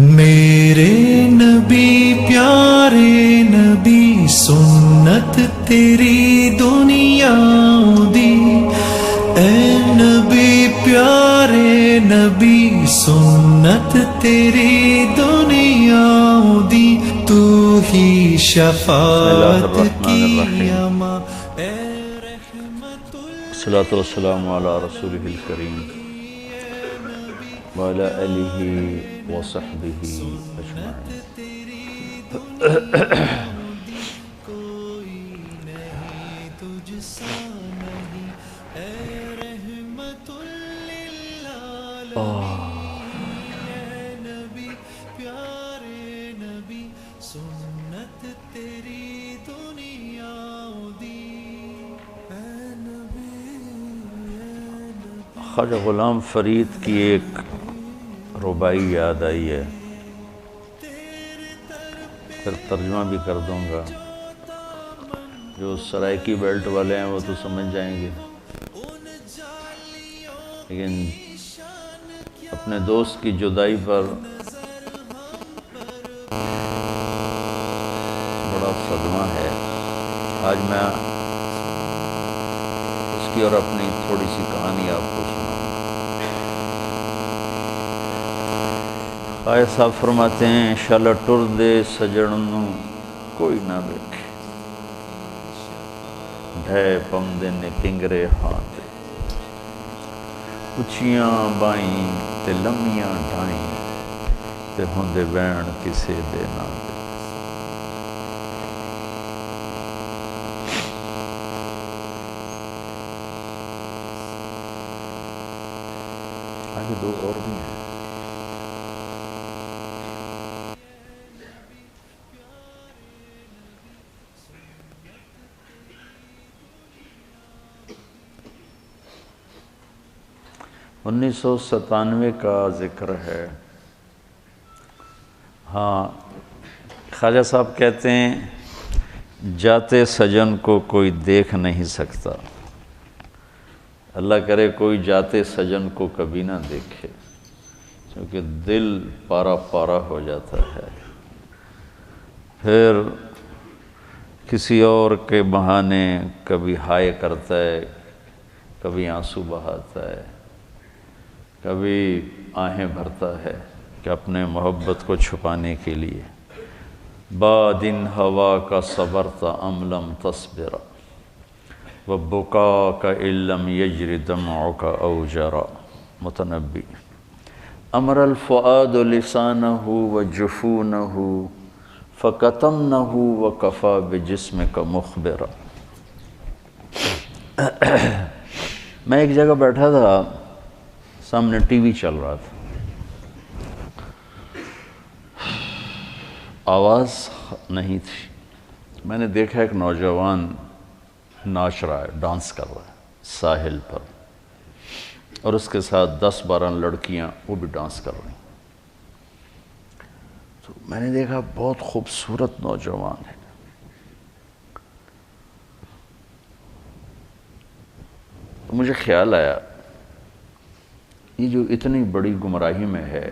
میرے نبی پیارے نبی سنت تیری دنیا دی، اے نبی پیارے نبی سنت تیری دنیا دی، تو ہی شفاعت کی اما اے رحمت الصلاۃ والسلام علی رسولہ الکریم وعلی آلہ وصحبہ اجمعین۔ کوئی نہیں تجھ سا نہیں، اے رحمت للعالمین، اے نبی پیارے نبی سنت تیری دنیا دی، اے نبی خواجہ غلام فرید کی ایک ربائی یاد آئی ہے، پھر ترجمہ بھی کر دوں گا۔ جو سرائکی بیلٹ والے ہیں وہ تو سمجھ جائیں گے، لیکن اپنے دوست کی جدائی پر بڑا صدمہ ہے۔ آج میں اس کی اور اپنی تھوڑی سی کہانی آپ کو سناؤں۔ خواجہ صاحب فرماتے ہیں، شل ٹر دے سجن نوں کوئی نہ ویکھے، ڈھے پاؤندے نے پنگرے ہاں تے، اچھیاں بائیں تے لمیاں ڈھائیں تے ہوندے بین کسے دے نہ دے۔ آگے دو اور بھی ہیں۔ 1997 کا ذکر ہے۔ ہاں، خواجہ صاحب کہتے ہیں، جاتے سجن کو کوئی دیکھ نہیں سکتا، اللہ کرے کوئی جاتے سجن کو کبھی نہ دیکھے، کیونکہ دل پارا پارا ہو جاتا ہے، پھر کسی اور کے بہانے کبھی ہائے کرتا ہے، کبھی آنسو بہاتا ہے، کبھی آہیں بھرتا ہے کہ اپنے محبت کو چھپانے کے لیے۔ بادن ہوا کا صبرت ام لم تصبر وبکاک ان لم یجر دمعک او جرا۔ متنبی۔ امر الفؤاد لسانہ وجفونہ فکتمنہ وکفی بجسمک مخبرا۔ میں ایک جگہ بیٹھا تھا، سامنے ٹی وی چل رہا تھا، آواز نہیں تھی۔ میں نے دیکھا ایک نوجوان ناچ رہا ہے، ڈانس کر رہا ہے ساحل پر، اور اس کے ساتھ 10-12 لڑکیاں وہ بھی ڈانس کر رہی ہیں۔ تو میں نے دیکھا بہت خوبصورت نوجوان ہے۔ تو مجھے خیال آیا، یہ جو اتنی بڑی گمراہی میں ہے،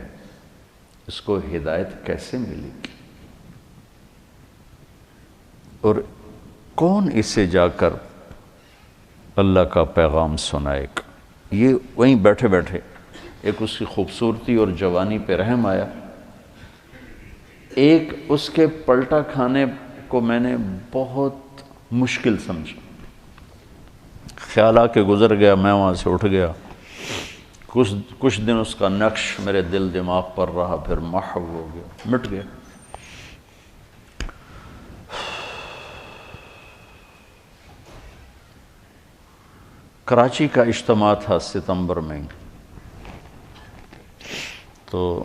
اس کو ہدایت کیسے ملے گی، اور کون اسے جا کر اللہ کا پیغام سنائے گا۔ یہ وہیں بیٹھے بیٹھے ایک اس کی خوبصورتی اور جوانی پہ رحم آیا، ایک اس کے پلٹا کھانے کو میں نے بہت مشکل سمجھا۔ خیال آ کے گزر گیا، میں وہاں سے اٹھ گیا، کچھ دن اس کا نقش میرے دل دماغ پر رہا، پھر محو ہو گیا، مٹ گیا۔ کراچی کا اجتماع تھا ستمبر میں، تو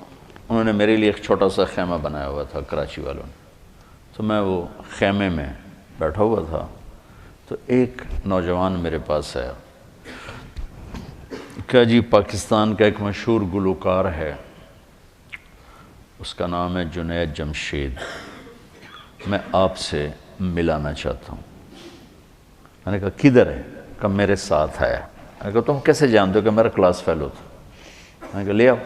انہوں نے میرے لیے ایک چھوٹا سا خیمہ بنایا ہوا تھا کراچی والوں نے، تو میں وہ خیمے میں بیٹھا ہوا تھا، تو ایک نوجوان میرے پاس آیا کہ جی پاکستان کا ایک مشہور گلوکار ہے، اس کا نام ہے جنید جمشید، میں آپ سے ملانا چاہتا ہوں۔ میں نے کہا کدھر ہے؟ کہ میرے ساتھ آیا۔ میں نے کہا تم کیسے جانتے ہو؟ کہ میرا کلاس فیلو تھا۔ میں نے کہا لے آؤ۔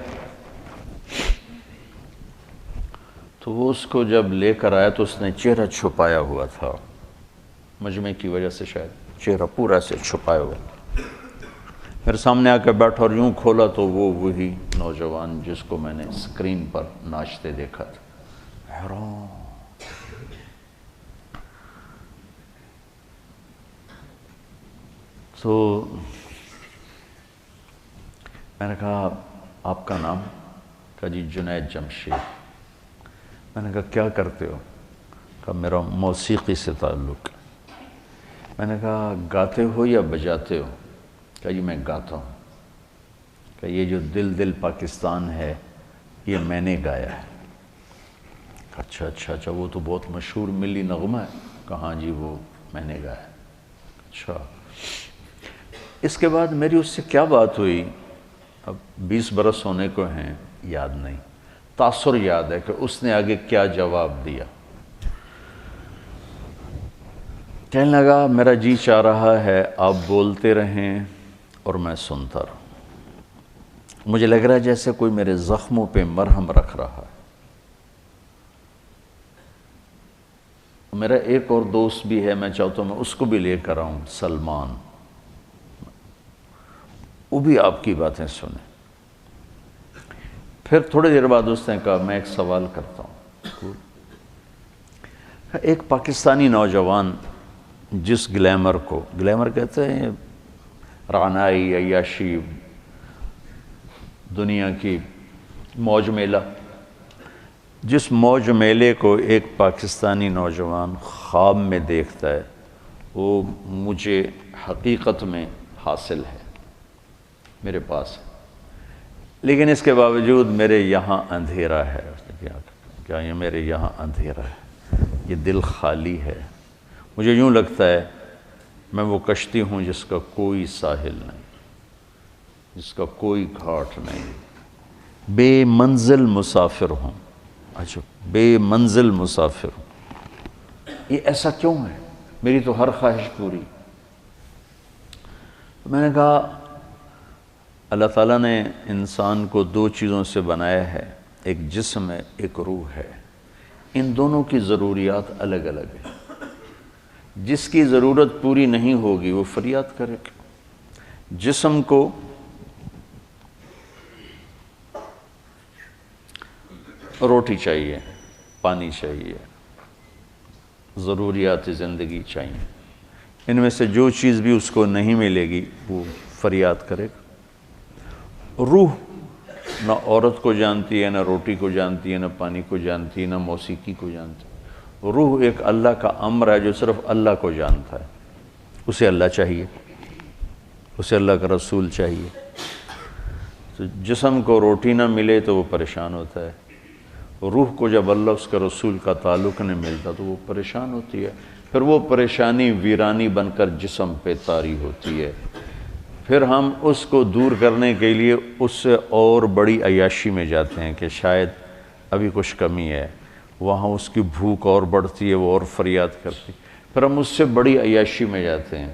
تو وہ اس کو جب لے کر آیا تو اس نے چہرہ چھپایا ہوا تھا، مجمع کی وجہ سے شاید چہرہ پورا سے چھپایا ہوا. میرے سامنے آ کے بیٹھا اور یوں کھولا تو وہ وہی نوجوان جس کو میں نے اسکرین پر ناچتے دیکھا تھا. حیران. تو میں نے کہا آپ کا نام؟ کہا جی جنید جمشید. میں نے کہا کیا کرتے ہو؟ کہا میرا موسیقی سے تعلق. میں نے کہا گاتے ہو یا بجاتے ہو؟ کہا جی میں گاتا ہوں. کہ یہ جو دل دل پاکستان ہے یہ میں نے گایا ہے. اچھا اچھا اچھا وہ تو بہت مشہور ملی نغمہ ہے. کہاں جی وہ میں نے گایا ہے. اچھا. اس کے بعد میری اس سے کیا بات ہوئی، اب 20 برس ہونے کو ہیں، یاد نہیں. تاثر یاد ہے کہ اس نے آگے کیا جواب دیا. کہنے لگا میرا جی چاہ رہا ہے آپ بولتے رہیں اور میں سنتا رہوں. مجھے لگ رہا ہے جیسے کوئی میرے زخموں پہ مرہم رکھ رہا ہے. میرا ایک اور دوست بھی ہے، میں چاہتا ہوں میں اس کو بھی لے کر آؤں، سلمان، وہ بھی آپ کی باتیں سنیں. پھر تھوڑی دیر بعد اس نے کہا میں ایک سوال کرتا ہوں. ایک پاکستانی نوجوان جس گلیمر کو، گلیمر کہتے ہیں رعنائی، عیاشی، دنیا کی موج میلہ، جس موج میلے کو ایک پاکستانی نوجوان خواب میں دیکھتا ہے وہ مجھے حقیقت میں حاصل ہے، میرے پاس ہے. لیکن اس کے باوجود میرے یہاں اندھیرا ہے. کیا یہ میرے یہاں اندھیرا ہے، یہ دل خالی ہے. مجھے یوں لگتا ہے میں وہ کشتی ہوں جس کا کوئی ساحل نہیں، جس کا کوئی گھاٹ نہیں، بے منزل مسافر ہوں. اچھا بے منزل مسافر ہوں. یہ ایسا کیوں ہے؟ میری تو ہر خواہش پوری. میں نے کہا اللہ تعالیٰ نے انسان کو 2 چیزوں سے بنایا ہے، ایک جسم ہے، ایک روح ہے. ان دونوں کی ضروریات الگ الگ ہیں. جس کی ضرورت پوری نہیں ہوگی وہ فریاد کرے. جسم کو روٹی چاہیے، پانی چاہیے، ضروریات زندگی چاہیے. ان میں سے جو چیز بھی اس کو نہیں ملے گی وہ فریاد کرے گا. روح نہ عورت کو جانتی ہے، نہ روٹی کو جانتی ہے، نہ پانی کو جانتی ہے، نہ موسیقی کو جانتی ہے. روح ایک اللہ کا امر ہے جو صرف اللہ کو جانتا ہے. اسے اللہ چاہیے، اسے اللہ کا رسول چاہیے. تو جسم کو روٹی نہ ملے تو وہ پریشان ہوتا ہے. روح کو جب اللہ اس کا رسول کا تعلق نہیں ملتا تو وہ پریشان ہوتی ہے. پھر وہ پریشانی ویرانی بن کر جسم پہ طاری ہوتی ہے. پھر ہم اس کو دور کرنے کے لیے اس سے اور بڑی عیاشی میں جاتے ہیں کہ شاید ابھی کچھ کمی ہے. وہاں اس کی بھوک اور بڑھتی ہے، وہ اور فریاد کرتی. پھر ہم اس سے بڑی عیاشی میں جاتے ہیں،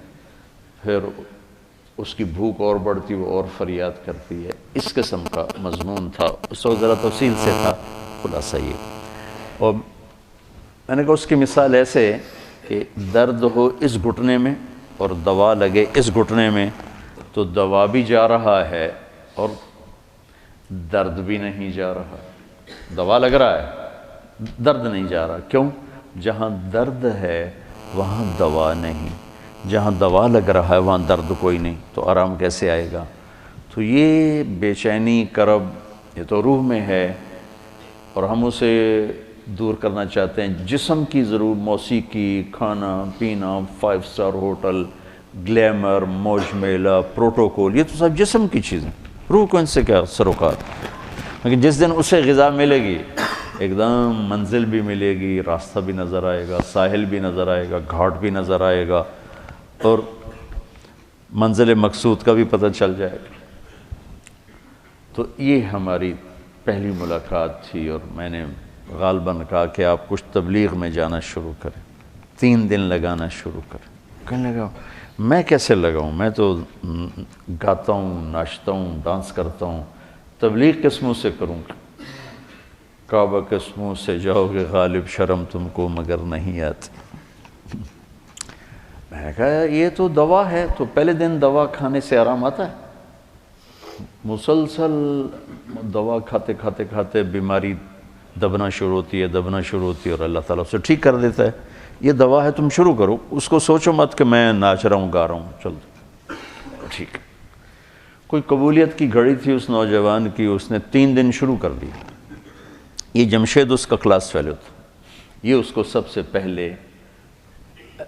پھر اس کی بھوک اور بڑھتی، وہ اور فریاد کرتی ہے. اس قسم کا مضمون تھا. اس وقت ذرا تفصیل سے تھا، خلاصہ یہ. اور میں نے کہا اس کی مثال ایسے کہ درد ہو اس گھٹنے میں اور دوا لگے اس گھٹنے میں تو دوا بھی جا رہا ہے اور درد بھی نہیں جا رہا. دوا لگ رہا ہے، درد نہیں جا رہا. کیوں؟ جہاں درد ہے وہاں دوا نہیں، جہاں دوا لگ رہا ہے وہاں درد کوئی نہیں، تو آرام کیسے آئے گا؟ تو یہ بے چینی، کرب، یہ تو روح میں ہے اور ہم اسے دور کرنا چاہتے ہیں. جسم کی ضرور موسیقی، کھانا پینا، 5 اسٹار ہوٹل، گلیمر، موج میلہ، پروٹوکول، یہ تو سب جسم کی چیزیں. روح کو ان سے کیا سروکار؟ لیکن جس دن اسے غذا ملے گی ایک دم منزل بھی ملے گی، راستہ بھی نظر آئے گا، ساحل بھی نظر آئے گا، گھاٹ بھی نظر آئے گا اور منزل مقصود کا بھی پتہ چل جائے گا. تو یہ ہماری پہلی ملاقات تھی اور میں نے غالباً کہا کہ آپ کچھ تبلیغ میں جانا شروع کریں، 3 دن لگانا شروع کریں. کہنے لگا میں کیسے لگاؤں؟ میں تو گاتا ہوں، ناچتا ہوں، ڈانس کرتا ہوں، تبلیغ کس منہ سے کروں؟ کعبہ کے منہ سے جاؤ گے غالب شرم تم کو مگر نہیں آتی۔ میں نے کہا یہ تو دوا ہے، تو پہلے دن دوا کھانے سے آرام آتا ہے؟ مسلسل دوا کھاتے کھاتے کھاتے بیماری دبنا شروع ہوتی ہے اور اللہ تعالیٰ اسے ٹھیک کر دیتا ہے۔ یہ دوا ہے، تم شروع کرو، اس کو سوچو مت کہ میں ناچ رہا ہوں گا رہا ہوں، چل ٹھیک ہے۔ کوئی قبولیت کی گھڑی تھی اس نوجوان کی، اس نے 3 دن شروع کر دی۔ یہ جمشید اس کا کلاس فیلو تھا، یہ اس کو سب سے پہلے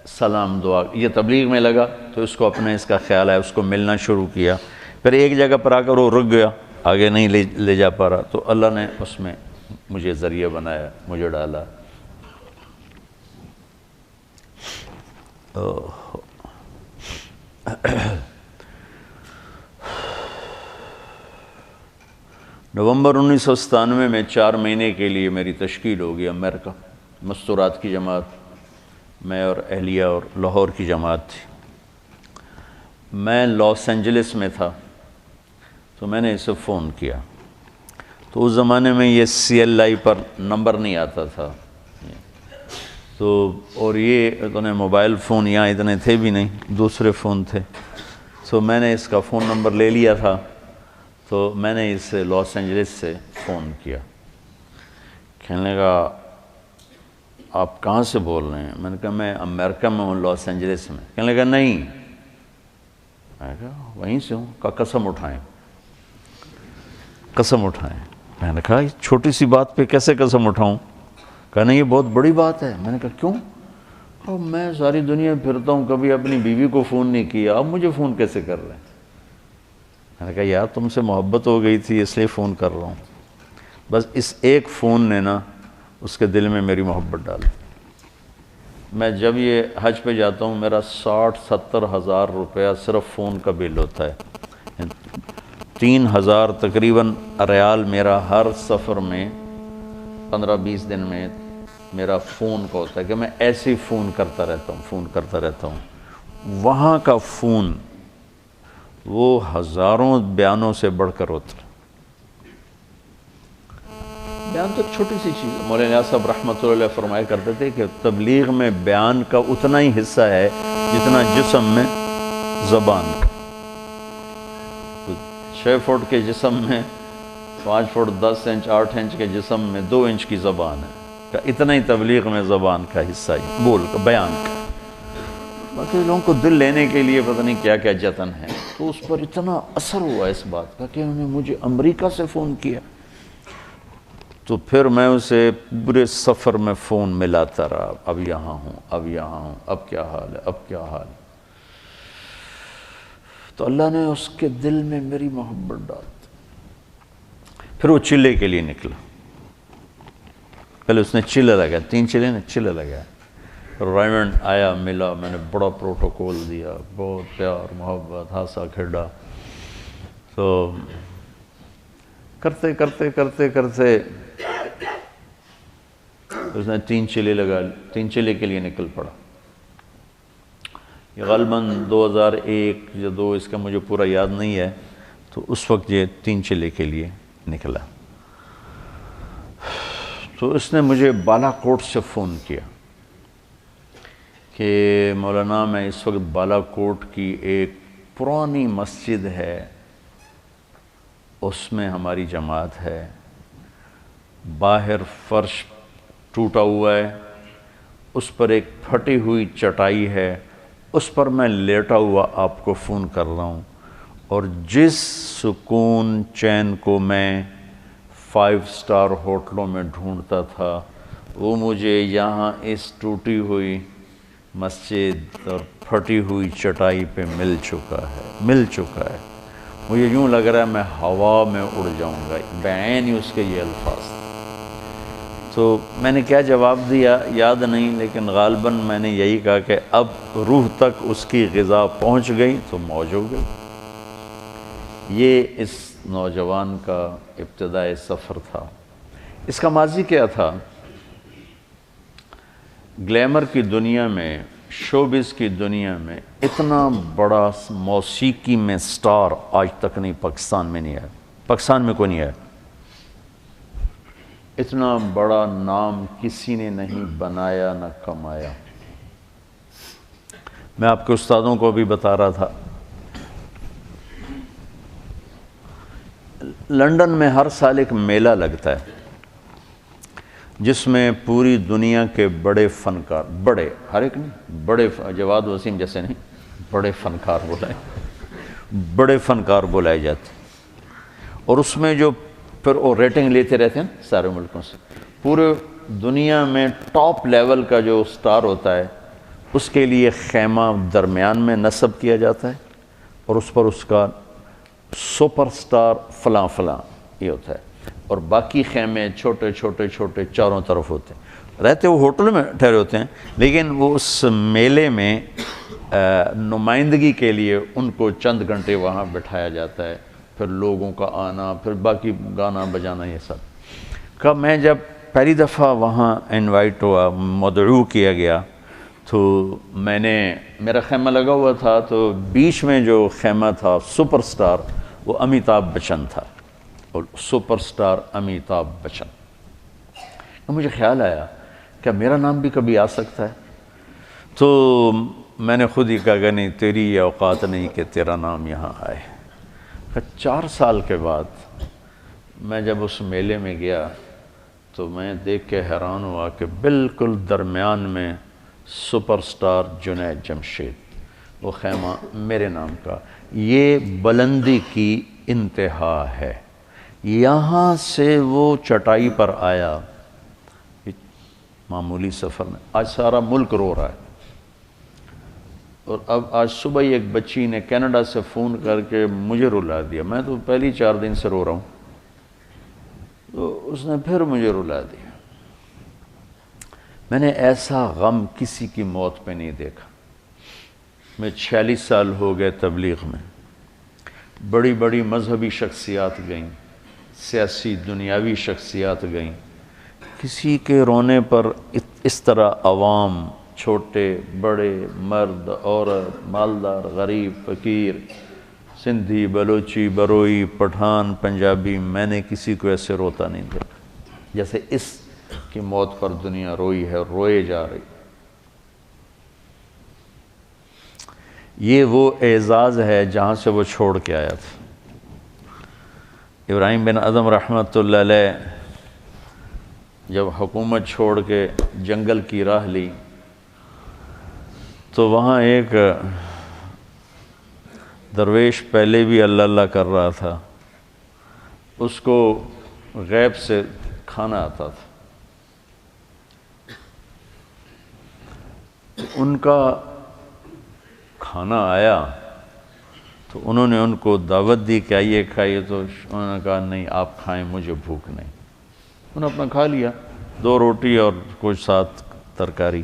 سلام دعا، یہ تبلیغ میں لگا تو اس کو اپنے اس کا خیال آیا، اس کو ملنا شروع کیا، پھر ایک جگہ پر آ کر وہ رک گیا، آگے نہیں لے جا پا رہا، تو اللہ نے اس میں مجھے ذریعہ بنایا، مجھے ڈالا۔ نومبر 1997 میں 4 مہینے کے لیے میری تشکیل ہوگی امریکہ، مستورات کی جماعت، میں اور اہلیہ اور لاہور کی جماعت تھی۔ میں لاس اینجلس میں تھا تو میں نے اسے فون کیا، تو اس زمانے میں یہ CLI پر نمبر نہیں آتا تھا، تو اور یہ اتنے موبائل فون یہاں اتنے تھے بھی نہیں، دوسرے فون تھے، تو میں نے اس کا فون نمبر لے لیا تھا، تو میں نے اس سے لاس اینجلس سے فون کیا۔ کہنے لگا آپ کہاں سے بول رہے ہیں؟ میں نے کہا میں امریکہ میں ہوں، لاس اینجلس میں۔ کہنے لگا نہیں، میں نے کہا وہیں سے ہوں۔ کہا قسم اٹھائیں، قسم اٹھائیں۔ میں نے کہا چھوٹی سی بات پہ کیسے قسم اٹھاؤں؟ کہا نہیں یہ بہت بڑی بات ہے۔ میں نے کہا کیوں؟ کہا میں ساری دنیا پھرتا ہوں، کبھی اپنی بیوی کو فون نہیں کیا، اب مجھے فون کیسے کر رہے ہیں؟ میں نے کہا یار تم سے محبت ہو گئی تھی اس لیے فون کر رہا ہوں، بس اس ایک فون نے نا اس کے دل میں میری محبت ڈالی۔ میں جب یہ حج پہ جاتا ہوں میرا 60-70 ہزار روپیہ صرف فون کا بل ہوتا ہے، 3000 تقریباً ریال میرا ہر سفر میں 15-20 دن میں میرا فون کا ہوتا ہے کہ میں ایسے ہی فون کرتا رہتا ہوں۔ وہاں کا فون وہ ہزاروں بیانوں سے بڑھ کر ہوتا ہے۔ بیان تو ایک چھوٹی سی چیز ہے، مولانا نیاز صاحب رحمۃ اللہ علیہ فرمایا کرتے تھے کہ تبلیغ میں بیان کا اتنا ہی حصہ ہے جتنا جسم میں زبان کا۔ 6 فٹ کے جسم میں 5 فٹ 10 انچ 8 انچ کے جسم میں 2 انچ کی زبان ہے، کہ اتنا ہی تبلیغ میں زبان کا حصہ ہے، بول کا بیان کا۔ باقی لوگوں کو دل لینے کے لیے پتہ نہیں کیا کیا جتن ہے، تو اس پر اتنا اثر ہوا اس بات کا کہ انہوں نے مجھے امریکہ سے فون کیا۔ تو پھر میں اسے پورے سفر میں فون ملاتا رہا، اب یہاں ہوں، اب کیا حال ہے، اب کیا حال ہے۔ تو اللہ نے اس کے دل میں میری محبت ڈال دی۔ پھر وہ چلے کے لیے نکلا، پہلے اس نے چلے لگا، 3 چلے نے چلے لگا، ریمنڈ آیا ملا، میں نے بڑا پروٹوکول دیا، بہت پیار محبت ہنسا کھیڈا۔ تو کرتے کرتے کرتے کرتے اس نے 3 چلے لگا، 3 چلے کے لیے نکل پڑا۔ یہ غالباً 2001 یا 2 اس کا مجھے پورا یاد نہیں ہے، تو اس وقت یہ 3 چلے کے لیے نکلا۔ تو اس نے مجھے بالا کوٹ سے فون کیا کہ مولانا میں اس وقت بالا کوٹ کی ایک پرانی مسجد ہے، اس میں ہماری جماعت ہے، باہر فرش ٹوٹا ہوا ہے، اس پر ایک پھٹی ہوئی چٹائی ہے، اس پر میں لیٹا ہوا آپ کو فون کر رہا ہوں، اور جس سکون چین کو میں 5 سٹار ہوٹلوں میں ڈھونڈتا تھا وہ مجھے یہاں اس ٹوٹی ہوئی مسجد اور پھٹی ہوئی چٹائی پہ مل چکا ہے۔ مجھے یوں لگ رہا ہے میں ہوا میں اڑ جاؤں گا، بعین ہی اس کے یہ الفاظ تھے۔ تو میں نے کیا جواب دیا یاد نہیں، لیکن غالباً میں نے یہی کہا کہ اب روح تک اس کی غذا پہنچ گئی تو موج ہو گئی۔ یہ اس نوجوان کا ابتدائی سفر تھا۔ اس کا ماضی کیا تھا؟ گلیمر کی دنیا میں، شوبز کی دنیا میں اتنا بڑا موسیقی میں سٹار آج تک نہیں، پاکستان میں نہیں ہے، پاکستان میں کوئی نہیں ہے۔ اتنا بڑا نام کسی نے نہیں بنایا نہ کمایا۔ میں آپ کے استادوں کو بھی بتا رہا تھا، لندن میں ہر سال ایک میلہ لگتا ہے جس میں پوری دنیا کے بڑے فنکار، بڑے ہر ایک نہیں، بڑے جواد وسیم جیسے نہیں، بڑے فنکار بلائے جاتے ہیں، اور اس میں جو پھر وہ ریٹنگ لیتے رہتے ہیں سارے ملکوں سے، پورے دنیا میں ٹاپ لیول کا جو سٹار ہوتا ہے اس کے لیے خیمہ درمیان میں نصب کیا جاتا ہے، اور اس پر اس کا سپر سٹار فلاں فلاں یہ ہوتا ہے، اور باقی خیمے چھوٹے چھوٹے چھوٹے چاروں طرف ہوتے ہیں، رہتے وہ ہوٹل میں ٹھہرے ہوتے ہیں، لیکن وہ اس میلے میں نمائندگی کے لیے ان کو چند گھنٹے وہاں بٹھایا جاتا ہے، پھر لوگوں کا آنا، پھر باقی گانا بجانا، یہ سب کا۔ میں جب پہلی دفعہ وہاں انوائٹ ہوا، مدعو کیا گیا، تو میں نے، میرا خیمہ لگا ہوا تھا، تو بیچ میں جو خیمہ تھا سپر سٹار وہ امیتابھ بچن تھا، اور سپر سٹار امیتابھ بچن۔ مجھے خیال آیا کہ میرا نام بھی کبھی آ سکتا ہے، تو میں نے خود ہی کہا کہ نہیں، تیری یہ اوقات نہیں کہ تیرا نام یہاں آئے۔ 4 سال کے بعد میں جب اس میلے میں گیا تو میں دیکھ کے حیران ہوا کہ بالکل درمیان میں سپر سٹار جنید جمشید، وہ خیمہ میرے نام کا۔ یہ بلندی کی انتہا ہے، یہاں سے وہ چٹائی پر آیا، معمولی سفر میں، آج سارا ملک رو رہا ہے۔ اور اب آج صبح ہی ایک بچی نے کینیڈا سے فون کر کے مجھے رلا دیا، میں تو پہلی 4 دن سے رو رہا ہوں، تو اس نے پھر مجھے رلا دیا۔ میں نے ایسا غم کسی کی موت پہ نہیں دیکھا۔ میں 46 سال ہو گئے تبلیغ میں، بڑی بڑی مذہبی شخصیات گئیں، سیاسی دنیاوی شخصیات گئیں، کسی کے رونے پر اس طرح عوام، چھوٹے بڑے، مرد عورت، مالدار غریب فقیر، سندھی بلوچی بروئی پٹھان پنجابی، میں نے کسی کو ایسے روتا نہیں دیکھا جیسے اس کی موت پر دنیا روئی ہے، روئے جا رہی۔ یہ وہ اعزاز ہے جہاں سے وہ چھوڑ کے آیا تھا۔ ابراہیم بن ادھم رحمۃ اللہ علیہ جب حکومت چھوڑ کے جنگل کی راہ لی تو وہاں ایک درویش پہلے بھی اللہ اللہ کر رہا تھا، اس کو غیب سے کھانا آتا تھا، ان کا کھانا آیا تو انہوں نے ان کو دعوت دی کہ آئیے کھائیے، تو انہوں نے کہا نہیں آپ کھائیں، مجھے بھوک نہیں۔ انہوں نے اپنا کھا لیا، 2 روٹی اور کچھ ساتھ ترکاری۔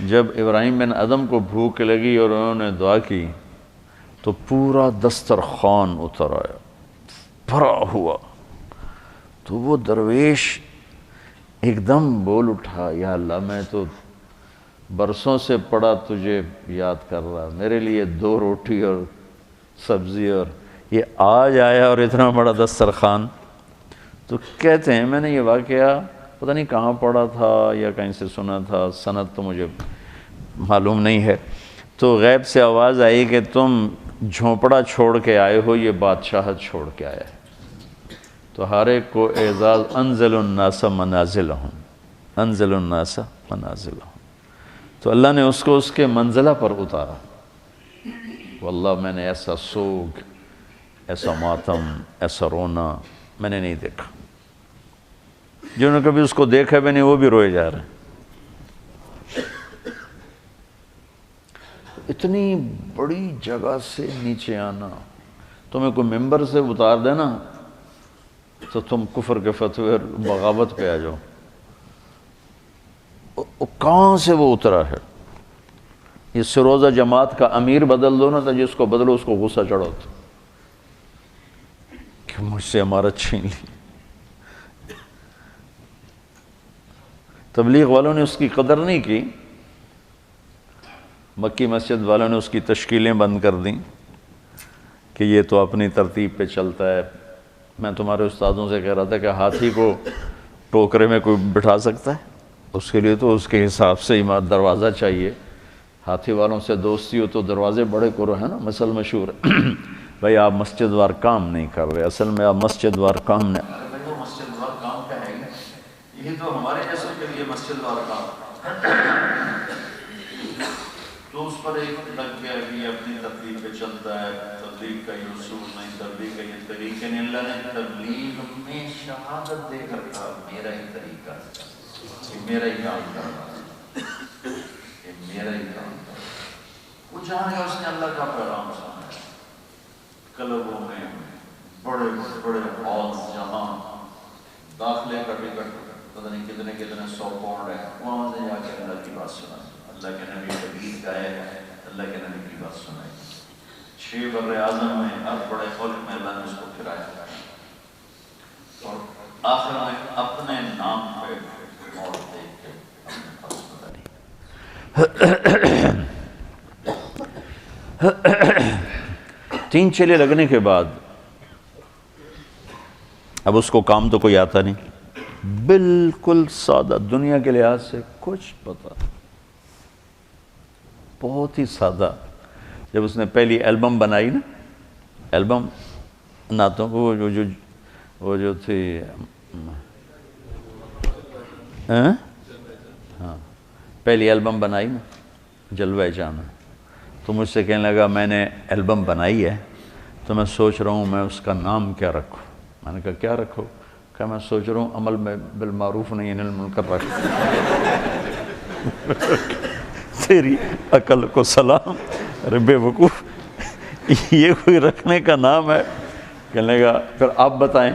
جب ابراہیم بن ادھم کو بھوک لگی اور انہوں نے دعا کی تو پورا دسترخوان اتر آیا، بھرا ہوا۔ تو وہ درویش ایک دم بول اٹھا، یا اللہ میں تو برسوں سے پڑا تجھے یاد کر رہا، میرے لیے 2 روٹی اور سبزی، اور یہ آج آیا اور اتنا بڑا دسترخوان۔ تو کہتے ہیں میں نے یہ واقعہ پتہ نہیں کہاں پڑھا تھا یا کہیں سے سنا تھا، سند تو مجھے معلوم نہیں ہے، تو غیب سے آواز آئی کہ تم جھونپڑا چھوڑ کے آئے ہو، یہ بادشاہت چھوڑ کے آیا ہے۔ تو ہر ایک کو اعزاز، انزل الناس منازلہم، انزل الناس منازلہم، تو اللہ نے اس کو اس کے منزلہ پر اتارا۔ واللہ میں نے ایسا سوگ، ایسا ماتم، ایسا رونا میں نے نہیں دیکھا۔ جنہوں نے کبھی اس کو دیکھا بھی نہیں وہ بھی روئے جا رہے ہیں۔ اتنی بڑی جگہ سے نیچے آنا، تمہیں کوئی ممبر سے اتار دینا تو تم کفر کے فتوے اور بغاوت پہ آ جاؤ۔ کہاں سے وہ اترا ہے؟ یہ سروزہ جماعت کا امیر بدل دو نا، تو جس کو بدلو اس کو غصہ چڑھو کہ مجھ سے امارت چھین لی۔ تبلیغ والوں نے اس کی قدر نہیں کی، مکی مسجد والوں نے اس کی تشکیلیں بند کر دیں کہ یہ تو اپنی ترتیب پہ چلتا ہے، میں تمہارے استادوں سے کہہ رہا تھا کہ ہاتھی کو ٹوکرے میں کوئی بٹھا سکتا ہے؟ اس کے لیے تو اس کے حساب سے ہی دروازہ چاہیے. ہاتھی والوں سے دوستی ہو تو دروازے بڑے کرو، ہے نا، مثل مشہور ہے. بھائی آپ مسجد وار کام نہیں کر رہے، اصل میں آپ مسجد وار کام نہیں. ارے بھائی وہ مسجد وار کام کا ہے ہی، یہ تو ہمارے جیسوں کے لیے مسجد وار کام. تو اس پر ایک لگ گیا کہ یہ اپنی تبلیغ پہ چلتا ہے، تبلیغ کا یہ اصول نہیں، تبلیغ کا یہ طریقہ نہیں. اللہ نے تبلیغ میں شہادت دے کر کہا میرا ہی طریقہ ہے، یہ میرا ہی کام کر رہا ہے، یہ میرا ہی کام کر رہا ہے. وہ جانے اس نے اللہ کا پیغام سنا. کلبوں میں بڑے بڑے ہالز جہاں داخلے کا ٹکٹ پتہ نہیں کتنے کتنے 100 پاؤنڈ ہے، وہاں سے جا کے اللہ کی بات سنا. اللہ کے نبی تبلیغ گائے، اللہ کے نبی کی بات سنائی. 6 بر اعظم میں ہر بڑے خلق میں اللہ نے اس کو پھرایا، اور آخر میں اپنے نام پہ موڑ دے کے اپنے پاس بتائی. 3 چلے لگنے کے بعد اب اس کو کام تو کوئی آتا نہیں، بالکل سادہ، دنیا کے لحاظ سے کچھ پتہ، بہت ہی سادہ. جب اس نے پہلی البم بنائی نا، البم نعتوں کو، وہ جو تھی ہاں پہلی البم بنائی نا جلوہ جانا، تو مجھ سے کہنے لگا میں نے البم بنائی ہے تو میں سوچ رہا ہوں میں اس کا نام کیا رکھوں. میں نے کہا کیا رکھو؟ کہ میں سوچ رہا ہوں عمل میں بالمعروف نہیں عن المنکر رکھ. تیری عقل کو سلام، ارے بے وقوف، یہ کوئی رکھنے کا نام ہے؟ کہنے لگا پھر آپ بتائیں.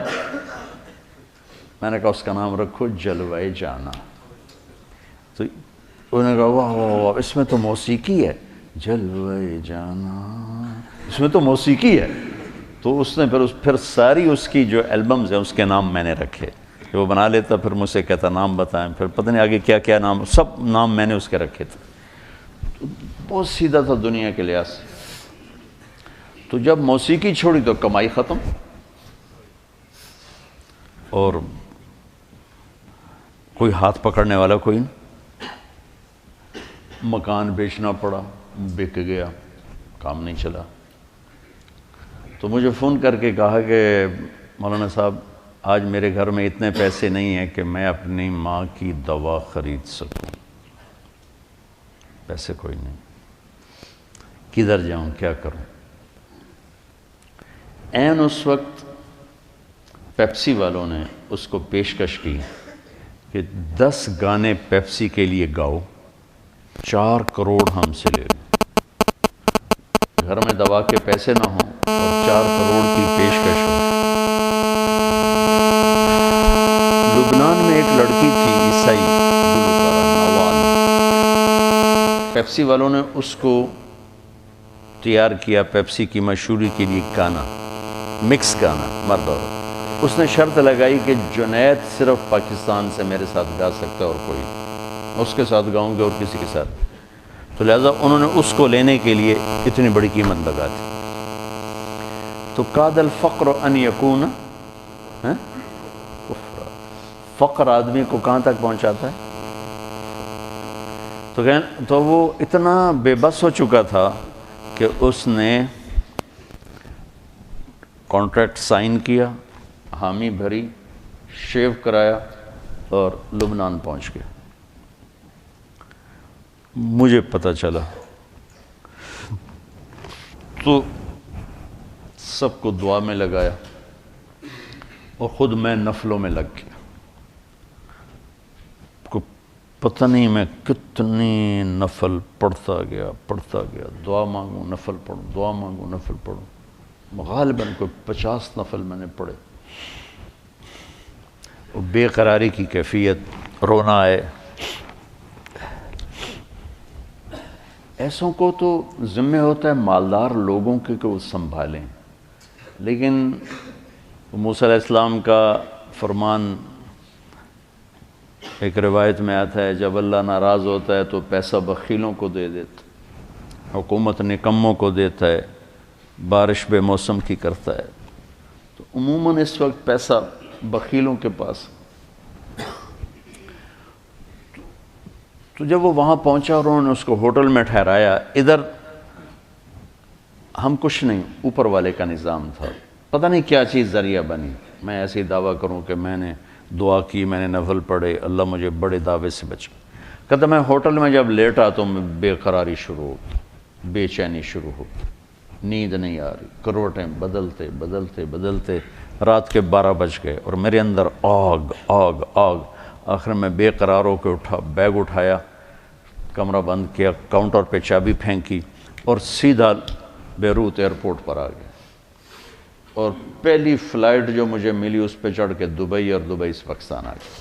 میں نے کہا اس کا نام رکھو جلوہ جانا. تو انہوں نے کہا واہ واہ واہ، اس میں تو موسیقی ہے. جلوہ جانا، اس میں تو موسیقی ہے. تو اس نے پھر ساری اس کی جو البمز ہیں اس کے نام میں نے رکھے. کہ وہ بنا لیتا پھر مجھ سے کہتا نام بتائیں، پھر پتہ نہیں آگے کیا کیا نام، سب نام میں نے اس کے رکھے تھے. بہت سیدھا تھا دنیا کے لحاظ سے. تو جب موسیقی چھوڑی تو کمائی ختم، اور کوئی ہاتھ پکڑنے والا کوئی نہیں. مکان بیچنا پڑا، بک گیا، کام نہیں چلا. تو مجھے فون کر کے کہا کہ مولانا صاحب آج میرے گھر میں اتنے پیسے نہیں ہیں کہ میں اپنی ماں کی دوا خرید سکوں. پیسے کوئی نہیں، کدھر جاؤں، کیا کروں؟ عین اس وقت پیپسی والوں نے اس کو پیشکش کی کہ 10 گانے پیپسی کے لیے گاؤ، 4 کروڑ ہم سے لے لو. گھر میں دوا کے پیسے نہ ہوں اور 4 کروڑ کی پیشکش ہو. لبنان میں ایک لڑکی تھی عیسائی گلوکارہ نوال، پیپسی والوں نے اس کو تیار کیا پیپسی کی مشہوری کے لیے گانا، مکس گانا مرد اور. اس نے شرط لگائی کہ جنید صرف پاکستان سے میرے ساتھ گا سکتا ہے اور کوئی، اس کے ساتھ گاؤں گے اور کسی کے ساتھ. تو لہذا انہوں نے اس کو لینے کے لیے اتنی بڑی قیمت لگا دی. تو کاد الفقر ان یکون، فقر آدمی کو کہاں تک پہنچاتا ہے. تو وہ اتنا بے بس ہو چکا تھا کہ اس نے کانٹریکٹ سائن کیا، حامی بھری، شیو کرایا اور لبنان پہنچ گیا. مجھے پتہ چلا تو سب کو دعا میں لگایا اور خود میں نفلوں میں لگ گیا. پتہ نہیں میں کتنی نفل پڑھتا گیا، دعا مانگوں نفل پڑھوں، دعا مانگوں نفل پڑھوں. غالباً کوئی 50 نفل میں نے پڑھے. بے قراری کی کیفیت، رونا آئے. ایسوں کو تو ذمہ ہوتا ہے مالدار لوگوں کے کہ وہ سنبھالیں، لیکن موسیٰ علیہ السلام کا فرمان ایک روایت میں آتا ہے جب اللہ ناراض ہوتا ہے تو پیسہ بخیلوں کو دے دیتا، حکومت نکموں کو دیتا ہے، بارش بے موسم کی کرتا ہے. تو عموماً اس وقت پیسہ بخیلوں کے پاس. تو جب وہ وہاں پہنچا اور انہوں نے اس کو ہوٹل میں ٹھہرایا، ادھر ہم کچھ نہیں، اوپر والے کا نظام تھا. پتہ نہیں کیا چیز ذریعہ بنی. میں ایسے ہی دعویٰ کروں کہ میں نے دعا کی، میں نے نفل پڑھے، اللہ مجھے بڑے دعوے سے بچا. کہتا میں ہوٹل میں جب لیٹا تو بے قراری شروع ہو، بے چینی شروع ہو، نیند نہیں آ رہی، کروٹیں بدلتے بدلتے بدلتے رات کے 12 بج گئے اور میرے اندر آگ آگ آگ. آخر میں بے قرار ہو کے اٹھا، بیگ اٹھایا، کمرہ بند کیا، کاؤنٹر پہ چابی پھینکی اور سیدھا بیروت ایئرپورٹ پر آ گیا. اور پہلی فلائٹ جو مجھے ملی اس پہ چڑھ کے دبئی، اور دبئی سے پاکستان آ گیا.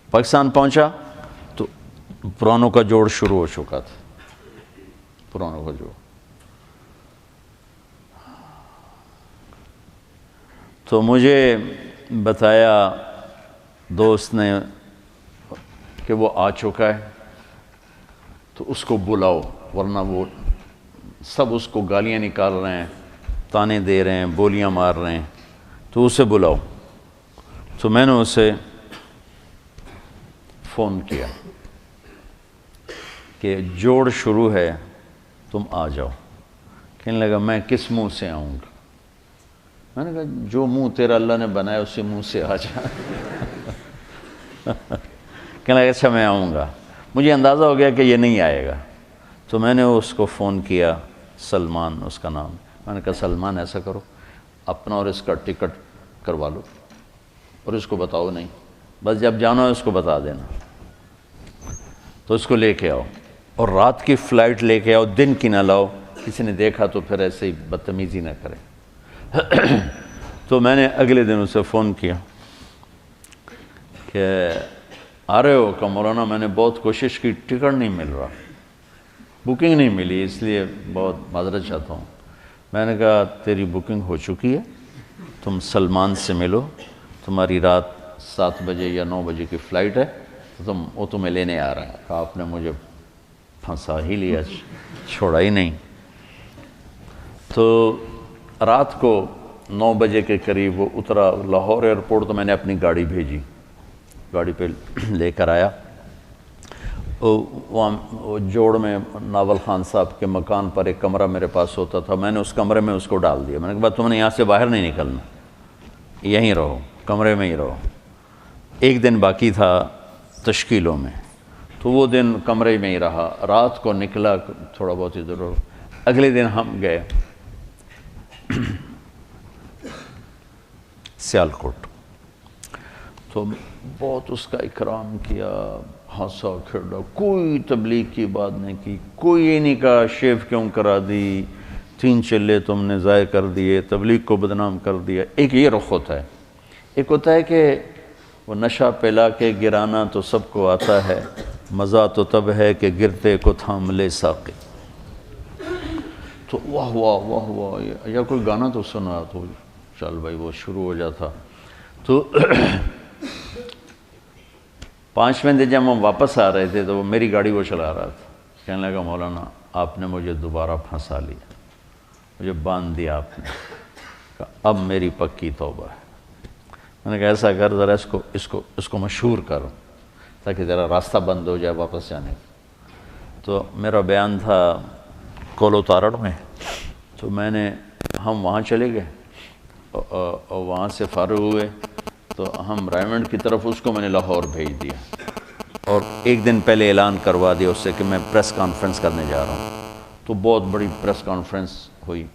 پاکستان پہنچا تو پرانوں کا جوڑ شروع ہو چکا تھا. پرانوں کا جوڑ. تو مجھے بتایا دوست نے کہ وہ آ چکا ہے تو اس کو بلاؤ، ورنہ وہ سب اس کو گالیاں نکال رہے ہیں، تانے دے رہے ہیں، بولیاں مار رہے ہیں، تو اسے بلاؤ. تو میں نے اسے فون کیا کہ جوڑ شروع ہے، تم آ جاؤ. کہنے لگا میں کس منہ سے آؤں گا؟ میں نے کہا جو منہ تیرا اللہ نے بنایا اسی منہ سے آ جا. کہنے لگا اچھا میں آؤں گا. مجھے اندازہ ہو گیا کہ یہ نہیں آئے گا. تو میں نے اس کو فون کیا، سلمان اس کا نام. میں نے کہا سلمان ایسا کرو، اپنا اور اس کا ٹکٹ کروا لو اور اس کو بتاؤ نہیں، بس جب جانا ہے اس کو بتا دینا. تو اس کو لے کے آؤ اور رات کی فلائٹ لے کے آؤ، دن کی نہ لاؤ، کسی نے دیکھا تو پھر ایسے ہی بدتمیزی نہ کرے. تو میں نے اگلے دن اسے فون کیا کہ آ رہے ہو؟ کہ مولانا میں نے بہت کوشش کی، ٹکٹ نہیں مل رہا، بکنگ نہیں ملی، اس لیے بہت معذرت چاہتا ہوں. میں نے کہا تیری بکنگ ہو چکی ہے، تم سلمان سے ملو، تمہاری رات 7 بجے یا 9 بجے کی فلائٹ ہے، تو وہ تمہیں لینے آ رہا ہے. کہا آپ نے مجھے پھنسا ہی لیا، چھوڑا ہی نہیں. تو رات کو 9 بجے کے قریب وہ اترا لاہور ایئرپورٹ. تو میں نے اپنی گاڑی بھیجی، گاڑی پہ لے کر آیا. وہ جوڑ میں ناول خان صاحب کے مکان پر ایک کمرہ میرے پاس ہوتا تھا. میں نے اس کمرے میں اس کو ڈال دیا. میں نے کہا تم نے یہاں سے باہر نہیں نکلنا، یہیں رہو، کمرے میں ہی رہو. ایک دن باقی تھا تشکیلوں میں، تو وہ دن کمرے میں ہی رہا. رات کو نکلا تھوڑا بہت ادھر. اگلے دن ہم گئے سیالکوٹ. تو بہت اس کا اکرام کیا، ہنسا کھیڑا، کوئی تبلیغ کی بات نہیں کی، کوئی یہ نہیں کہا شیو کیوں کرا دی، 3 چلے تم نے ضائع کر دیے، تبلیغ کو بدنام کر دیا. ایک یہ رخ ہوتا ہے. ایک ہوتا ہے کہ وہ نشہ پلا کے گرانا تو سب کو آتا ہے، مزہ تو تب ہے کہ گرتے کو تھام لے ساقی. تو واہ واہ واہ واہ، یا کوئی گانا تو سنا تو چل بھائی وہ شروع ہو جاتا. تو 5ویں دن جب ہم واپس آ رہے تھے تو وہ میری گاڑی وہ چلا رہا تھا. کہنے لگا مولانا آپ نے مجھے دوبارہ پھنسا لیا، مجھے باندھ دیا آپ نے. کہا اب میری پکی توبہ ہے. میں نے کہا ایسا کر ذرا اس کو مشہور کرو تاکہ ذرا راستہ بند ہو جائے واپس جانے کا. تو میرا بیان تھا کولو تارڑ میں. تو ہم وہاں چلے گئے اور وہاں سے فارغ ہوئے تو ہم رائمنڈ کی طرف، اس کو میں نے لاہور بھیج دیا اور ایک دن پہلے اعلان کروا دیا اس سے کہ میں پریس کانفرنس کرنے جا رہا ہوں. تو بہت بڑی پریس کانفرنس ہوئی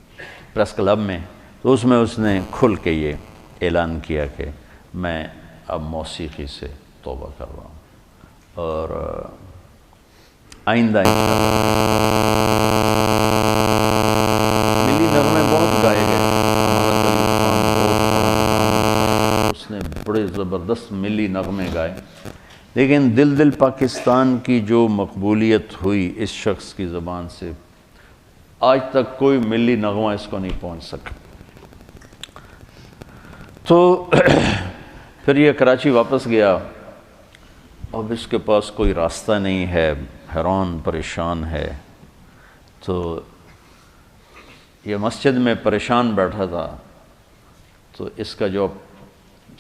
پریس کلب میں. تو اس میں اس نے کھل کے یہ اعلان کیا کہ میں اب موسیقی سے توبہ کر رہا ہوں اور آئندہ ملی نغمے بہت گائے گئے. اس نے بڑے زبردست ملی نغمے گائے، لیکن دل پاکستان کی جو مقبولیت ہوئی اس شخص کی زبان سے، آج تک کوئی ملی نغمہ اس کو نہیں پہنچ سکا. تو پھر یہ کراچی واپس گیا. اب اس کے پاس کوئی راستہ نہیں ہے، حیران پریشان ہے. تو یہ مسجد میں پریشان بیٹھا تھا تو اس کا جو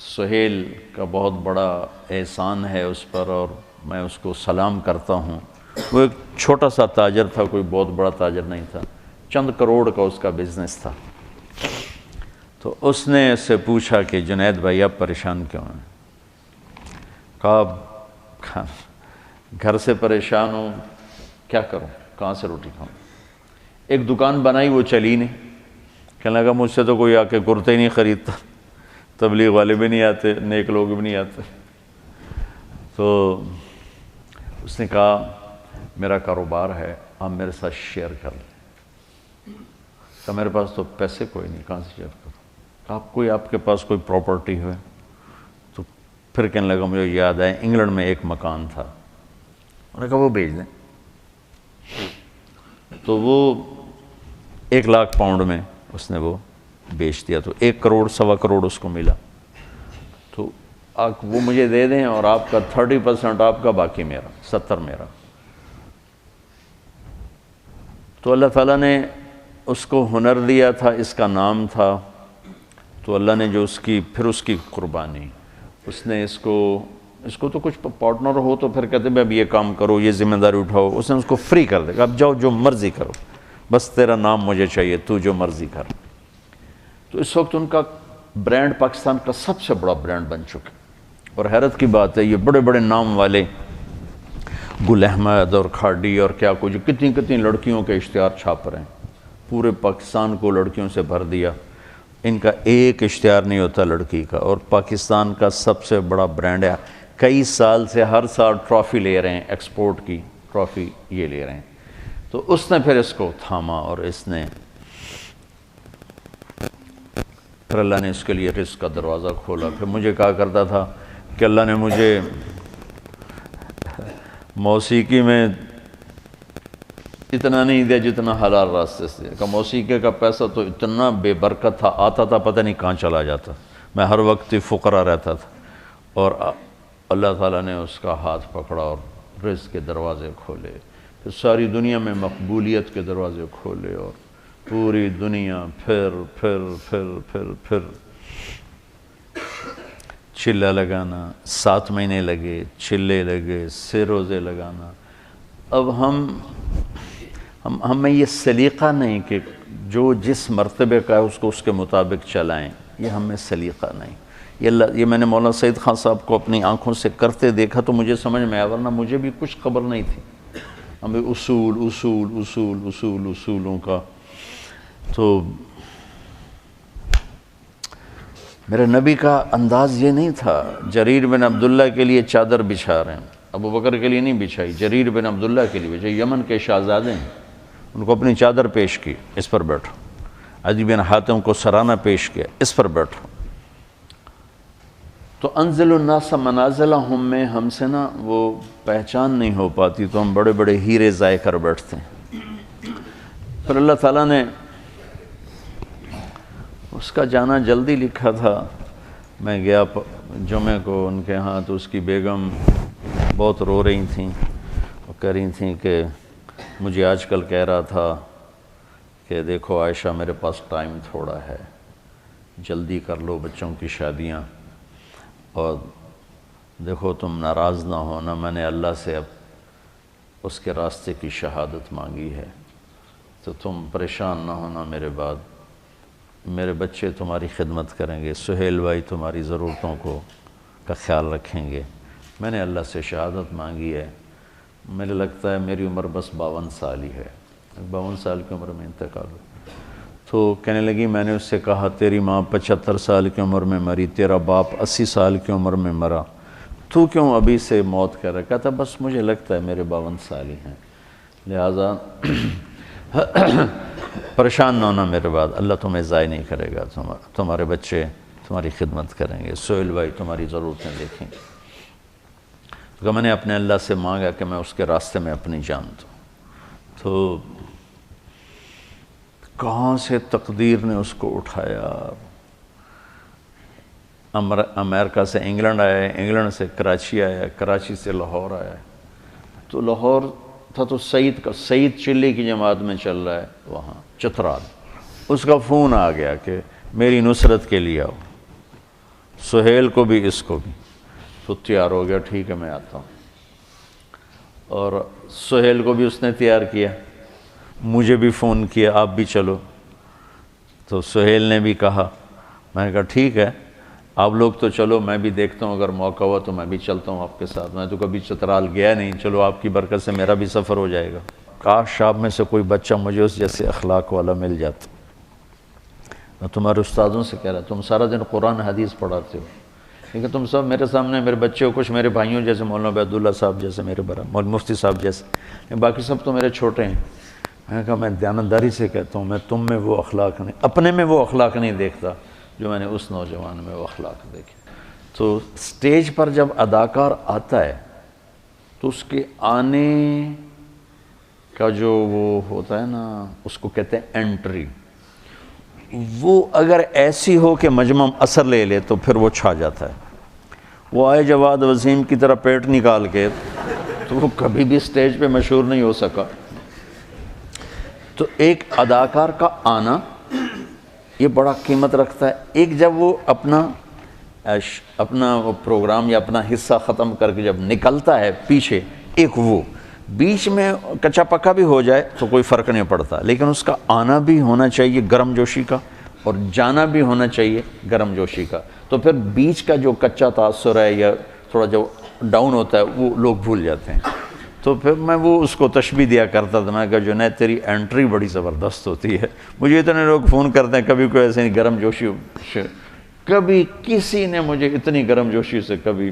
سہیل کا بہت بڑا احسان ہے اس پر، اور میں اس کو سلام کرتا ہوں۔ وہ ایک چھوٹا سا تاجر تھا، کوئی بہت بڑا تاجر نہیں تھا، چند کروڑ کا اس کا بزنس تھا۔ تو اس نے اس سے پوچھا کہ جنید بھائی آپ پریشان کیوں ہیں؟ کہا گھر سے پریشان ہوں، کیا کروں، کہاں سے روٹی کھاؤں؟ ایک دکان بنائی، وہ چلی نہیں۔ کہنے لگا مجھ سے تو کوئی آ کے کرتے ہی نہیں خریدتا، تبلیغ والے بھی نہیں آتے، نیک لوگ بھی نہیں آتے۔ تو اس نے کہا میرا کاروبار ہے، آپ میرے ساتھ شیئر کر لیں۔ کہا میرے پاس تو پیسے کوئی نہیں، کہاں سے شیئر کروں؟ کہا آپ کے پاس کوئی پراپرٹی ہے؟ تو پھر کہنے لگا مجھے یاد آئے انگلینڈ میں ایک مکان تھا، انہوں نے کہا وہ بیچ دیں۔ تو وہ 1,00,000 پاؤنڈ میں اس نے وہ بیچ دیا، تو 1 کروڑ 1.25 کروڑ اس کو ملا۔ تو وہ مجھے دے دیں اور آپ کا 30% آپ کا، باقی میرا، 70 میرا۔ تو اللہ تعالیٰ نے اس کو ہنر دیا تھا، اس کا نام تھا، تو اللہ نے جو پھر اس کی قربانی، اس نے اس کو تو کچھ پارٹنر ہو تو پھر کہتے ہیں اب یہ کام کرو، یہ ذمہ داری اٹھاؤ، اس نے اس کو فری کر دے گا، اب جاؤ جو مرضی کرو، بس تیرا نام مجھے چاہیے، تو جو مرضی کر۔ تو اس وقت ان کا برانڈ پاکستان کا سب سے بڑا برانڈ بن چکا، اور حیرت کی بات ہے یہ بڑے بڑے نام والے گل احمد اور کھاڈی اور کیا کچھ کتنی لڑکیوں کے اشتہار چھاپ رہے ہیں، پورے پاکستان کو لڑکیوں سے بھر دیا، ان کا ایک اشتہار نہیں ہوتا لڑکی کا، اور پاکستان کا سب سے بڑا برانڈ ہے۔ کئی سال سے ہر سال ٹرافی لے رہے ہیں، ایکسپورٹ کی ٹرافی یہ لے رہے ہیں۔ تو اس نے پھر اس کو تھاما، اور اس نے پھر اللہ نے اس کے لیے رزق کا دروازہ کھولا۔ پھر مجھے کہا کرتا تھا کہ اللہ نے مجھے موسیقی میں اتنا نہیں دیا جتنا حلال راستے سے دیا، کہ موسیقی کا پیسہ تو اتنا بے برکت تھا، آتا تھا پتہ نہیں کہاں چلا جاتا، میں ہر وقت فقرا رہتا تھا، اور اللہ تعالیٰ نے اس کا ہاتھ پکڑا اور رزق کے دروازے کھولے، پھر ساری دنیا میں مقبولیت کے دروازے کھولے، اور پوری دنیا پھر چلہ لگانا، 7 مہینے لگے، چلے لگے، سے روزے لگانا۔ اب ہمیں یہ سلیقہ نہیں کہ جو جس مرتبے کا ہے اس کو اس کے مطابق چلائیں، یہ ہمیں سلیقہ نہیں۔ یہ میں نے مولانا سعید خان صاحب کو اپنی آنکھوں سے کرتے دیکھا تو مجھے سمجھ میں آیا، ورنہ مجھے بھی کچھ خبر نہیں تھی۔ ہمیں اصولوں کا، تو میرے نبی کا انداز یہ نہیں تھا۔ جریر بن عبداللہ کے لیے چادر بچھا رہے ہیں، ابو بکر کے لیے نہیں بچھائی، جریر بن عبداللہ کے لیے بچھائی، یمن کے شہزادے ہیں، ان کو اپنی چادر پیش کی، اس پر بیٹھو۔ عدی بن حاتم کو سرانہ پیش کیا، اس پر بیٹھو۔ تو انزل الناس منازلہم میں ہم سے نا وہ پہچان نہیں ہو پاتی، تو ہم بڑے بڑے ہیرے ضائع کر بیٹھتے ہیں۔ پھر اللہ تعالیٰ نے اس کا جانا جلدی لکھا تھا۔ میں گیا جمعے کو ان کے ہاں، تو اس کی بیگم بہت رو رہی تھیں، وہ کہہ رہی تھیں کہ مجھے آج کل کہہ رہا تھا کہ دیکھو عائشہ میرے پاس ٹائم تھوڑا ہے، جلدی کر لو بچوں کی شادیاں، اور دیکھو تم ناراض نہ ہونا، میں نے اللہ سے اب اس کے راستے کی شہادت مانگی ہے، تو تم پریشان نہ ہونا میرے بعد، میرے بچے تمہاری خدمت کریں گے، سہیل بھائی تمہاری ضرورتوں کا خیال رکھیں گے، میں نے اللہ سے شہادت مانگی ہے، مجھے لگتا ہے میری عمر بس 52 سال ہی ہے، 52 سال کی عمر میں انتقال ہو۔ تو کہنے لگی میں نے اس سے کہا تیری ماں 75 سال کی عمر میں مری، تیرا باپ 80 سال کی عمر میں مرا، تو کیوں ابھی سے موت کر رہا ہے؟ کہتا بس مجھے لگتا ہے میرے 52 سال ہی ہیں، لہٰذا پریشان نہ ہونا میرے بعد، اللہ تمہیں ضائع نہیں کرے گا، تمہارے بچے تمہاری خدمت کریں گے، سہیل بھائی تمہاری ضرورتیں دیکھیں گے۔ تو میں نے اپنے اللہ سے مانگا کہ میں اس کے راستے میں اپنی جان دوں، تو کہاں سے تقدیر نے اس کو اٹھایا، امریکہ سے انگلینڈ آیا، انگلینڈ سے کراچی آیا، کراچی سے لاہور آیا، تو لاہور تھا تو سعید چلی کی جماعت میں چل رہا ہے وہاں چترال، اس کا فون آ گیا کہ میری نصرت کے لیے آؤ، سہیل کو بھی اس کو بھی. تو تیار ہو گیا, ٹھیک ہے میں آتا ہوں. اور سہیل کو بھی اس نے تیار کیا, مجھے بھی فون کیا آپ بھی چلو. تو سہیل نے بھی کہا, میں نے کہا ٹھیک ہے آپ لوگ تو چلو, میں بھی دیکھتا ہوں اگر موقع ہوا تو میں بھی چلتا ہوں آپ کے ساتھ, میں تو کبھی چترال گیا نہیں, چلو آپ کی برکت سے میرا بھی سفر ہو جائے گا. کاش آپ میں سے کوئی بچہ مجھے اس جیسے اخلاق والا مل جاتا. میں تمہارے استادوں سے کہہ رہا, تم سارا دن قرآن حدیث پڑھاتے ہو, کیونکہ تم سب میرے سامنے میرے بچے ہو, کچھ میرے بھائیوں جیسے مولانا عبیداللہ صاحب جیسے میرے برا, مولانا مفتی صاحب جیسے, باقی سب تو میرے چھوٹے ہیں. میں نے کہا میں دیانتداری سے کہتا ہوں, میں تم میں وہ اخلاق نہیں, اپنے میں وہ اخلاق نہیں دیکھتا جو میں نے اس نوجوان میں وہ اخلاق دیکھے. تو سٹیج پر جب اداکار آتا ہے تو اس کے آنے کا جو وہ ہوتا ہے نا, اس کو کہتے ہیں انٹری. وہ اگر ایسی ہو کہ مجمع اثر لے لے تو پھر وہ چھا جاتا ہے. وہ آئے جواد وسیم کی طرح پیٹ نکال کے تو وہ کبھی بھی سٹیج پہ مشہور نہیں ہو سکا. تو ایک اداکار کا آنا یہ بڑا قیمت رکھتا ہے. ایک جب وہ اپنا وہ پروگرام یا اپنا حصہ ختم کر کے جب نکلتا ہے پیچھے, ایک وہ بیچ میں کچا پکا بھی ہو جائے تو کوئی فرق نہیں پڑتا, لیکن اس کا آنا بھی ہونا چاہیے گرم جوشی کا, اور جانا بھی ہونا چاہیے گرم جوشی کا. تو پھر بیچ کا جو کچا تاثر ہے یا تھوڑا جو ڈاؤن ہوتا ہے وہ لوگ بھول جاتے ہیں. تو پھر میں وہ اس کو تشبیہ دیا کرتا تھا, میں کہا جنید تیری انٹری بڑی زبردست ہوتی ہے. مجھے اتنے لوگ فون کرتے ہیں, کبھی کوئی ایسے نہیں گرم جوشی, کبھی کسی نے مجھے اتنی گرم جوشی سے کبھی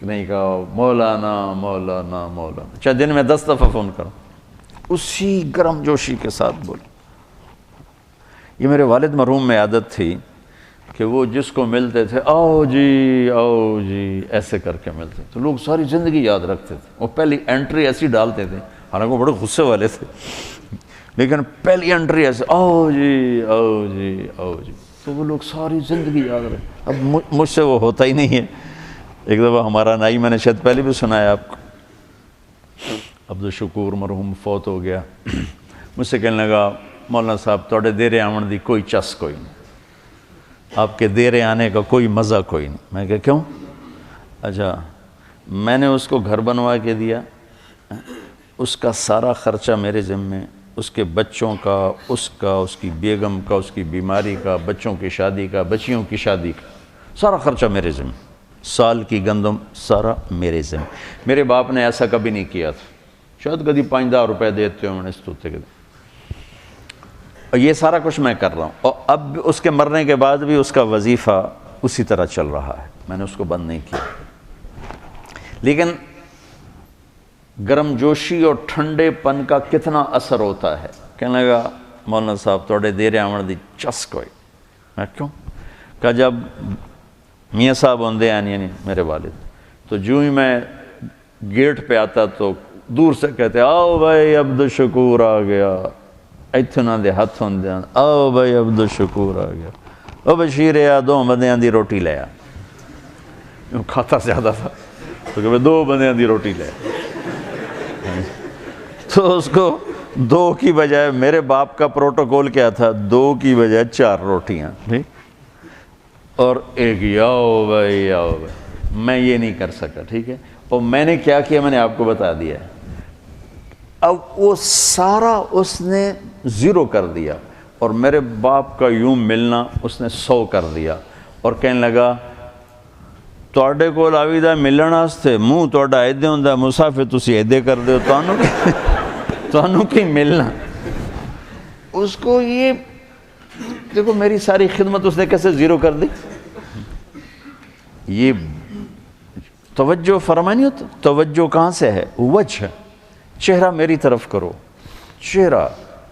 نہیں کہا مولانا مولانا مولانا, چاہے دن میں 10 دفعہ فون کروں, اسی گرم جوشی کے ساتھ بول. یہ میرے والد مرحوم میں عادت تھی کہ وہ جس کو ملتے تھے آؤ جی ایسے کر کے ملتے, تو لوگ ساری زندگی یاد رکھتے تھے. وہ پہلی انٹری ایسی ڈالتے تھے, حالانکہ وہ بڑے غصے والے تھے, لیکن پہلی انٹری ایسے آؤ جی, تو وہ لوگ ساری زندگی یاد رکھتے. اب مجھ سے وہ ہوتا ہی نہیں ہے. ایک دفعہ ہمارا نائی, میں نے شاید پہلے بھی سنایا آپ کو, عبدالشکور مرحوم فوت ہو گیا. مجھ سے کہنے لگا مولانا صاحب توڑے دیرے آمن دی کوئی چس کوئی نہیں, آپ کے دیرے آنے کا کوئی مزہ کوئی نہیں. میں کہا کیوں؟ اچھا میں نے اس کو گھر بنوا کے دیا, اس کا سارا خرچہ میرے ذمے, اس کے بچوں کا, اس کی بیگم کا, اس کی بیماری کا, بچوں کی شادی کا, بچیوں کی شادی کا, سارا خرچہ میرے ذمے, سال کی گندم سارا میرے ذمے. میرے باپ نے ایسا کبھی نہیں کیا تھا, شاید کبھی 5-10 روپے دیتے ہو میں نے اس توتے کے. اور یہ سارا کچھ میں کر رہا ہوں, اور اب اس کے مرنے کے بعد بھی اس کا وظیفہ اسی طرح چل رہا ہے, میں نے اس کو بند نہیں کیا. لیکن گرم جوشی اور ٹھنڈے پن کا کتنا اثر ہوتا ہے. کہنے لگا مولانا صاحب توڑے دیرے آمن دی چس کوئی. میں کیوں؟ کہ جب میاں صاحب ہوندے ہیں یعنی میرے والد, تو جو ہی میں گیٹ پہ آتا تو دور سے کہتے آؤ بھائی عبدالشکور آ گیا, ایتھنا دے ہاتھ ہوندے ہیں آؤ بھائی عبدالشکور آ گیا, او بشیر آ 2 بندیاں دی روٹی لے آ. کھاتا زیادہ تھا تو کہ 2 بندیاں دی روٹی لے آ. تو اس کو 2 کی بجائے, میرے باپ کا پروٹوکول کیا تھا, 2 کی بجائے 4 روٹیاں, ٹھیک, اور ایک آؤ بھائی آؤ بھائی. میں یہ نہیں کر سکا, ٹھیک ہے. اور میں نے کیا کیا میں نے آپ کو بتا دیا ہے. اب وہ سارا اس نے 0 کر دیا, اور میرے باپ کا یوں ملنا اس نے 100 کر دیا. اور کہنے لگا تواڈے کول آویدا ملن واسطے منہ تواڈا ایدے ہوندا مسافر تسی ایدے کر دیو, تانوں کی ملنا. اس کو یہ دیکھو میری ساری خدمت اس نے کیسے 0 کر دی. یہ توجہ فرمانی ہوتا, توجہ کہاں سے ہے؟ وجہ, چہرہ میری طرف کرو, چہرہ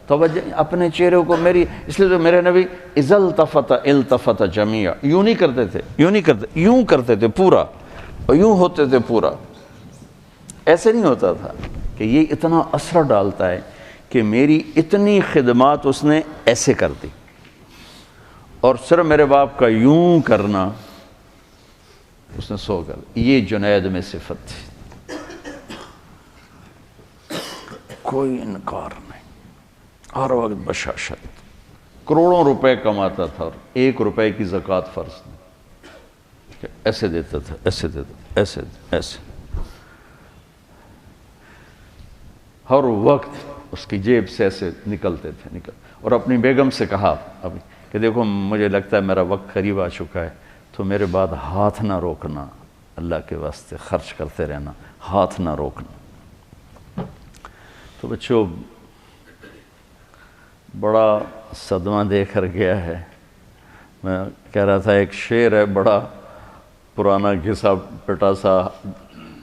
توجہ اپنے چہرے کو میری. اس لیے تو میرے نبی اذا التفت التفت جميعا, یوں نہیں کرتے تھے, یوں کرتے تھے پورا, اور یوں ہوتے تھے پورا. ایسے نہیں ہوتا تھا. کہ یہ اتنا اثر ڈالتا ہے کہ میری اتنی خدمات اس نے ایسے کر دی, اور صرف میرے باپ کا یوں کرنا اس نے 100 کر دی. یہ جنید میں صفت تھی, کوئی انکار نہیں, ہر وقت بشاشت. کروڑوں روپے کماتا تھا اور 1 روپے کی زکوٰۃ فرض نہیں. ایسے دیتا تھا، ایسے دیتا، ایسے ایسے، ہر وقت اس کی جیب سے ایسے نکلتے تھے اور اپنی بیگم سے کہا ابھی کہ دیکھو مجھے لگتا ہے میرا وقت قریب آ چکا ہے، تو میرے بعد ہاتھ نہ روکنا، اللہ کے واسطے خرچ کرتے رہنا، ہاتھ نہ روکنا۔ تو بچوں بڑا صدمہ دے کر گیا ہے۔ میں کہہ رہا تھا ایک شعر ہے بڑا پرانا گھسا پٹا سا،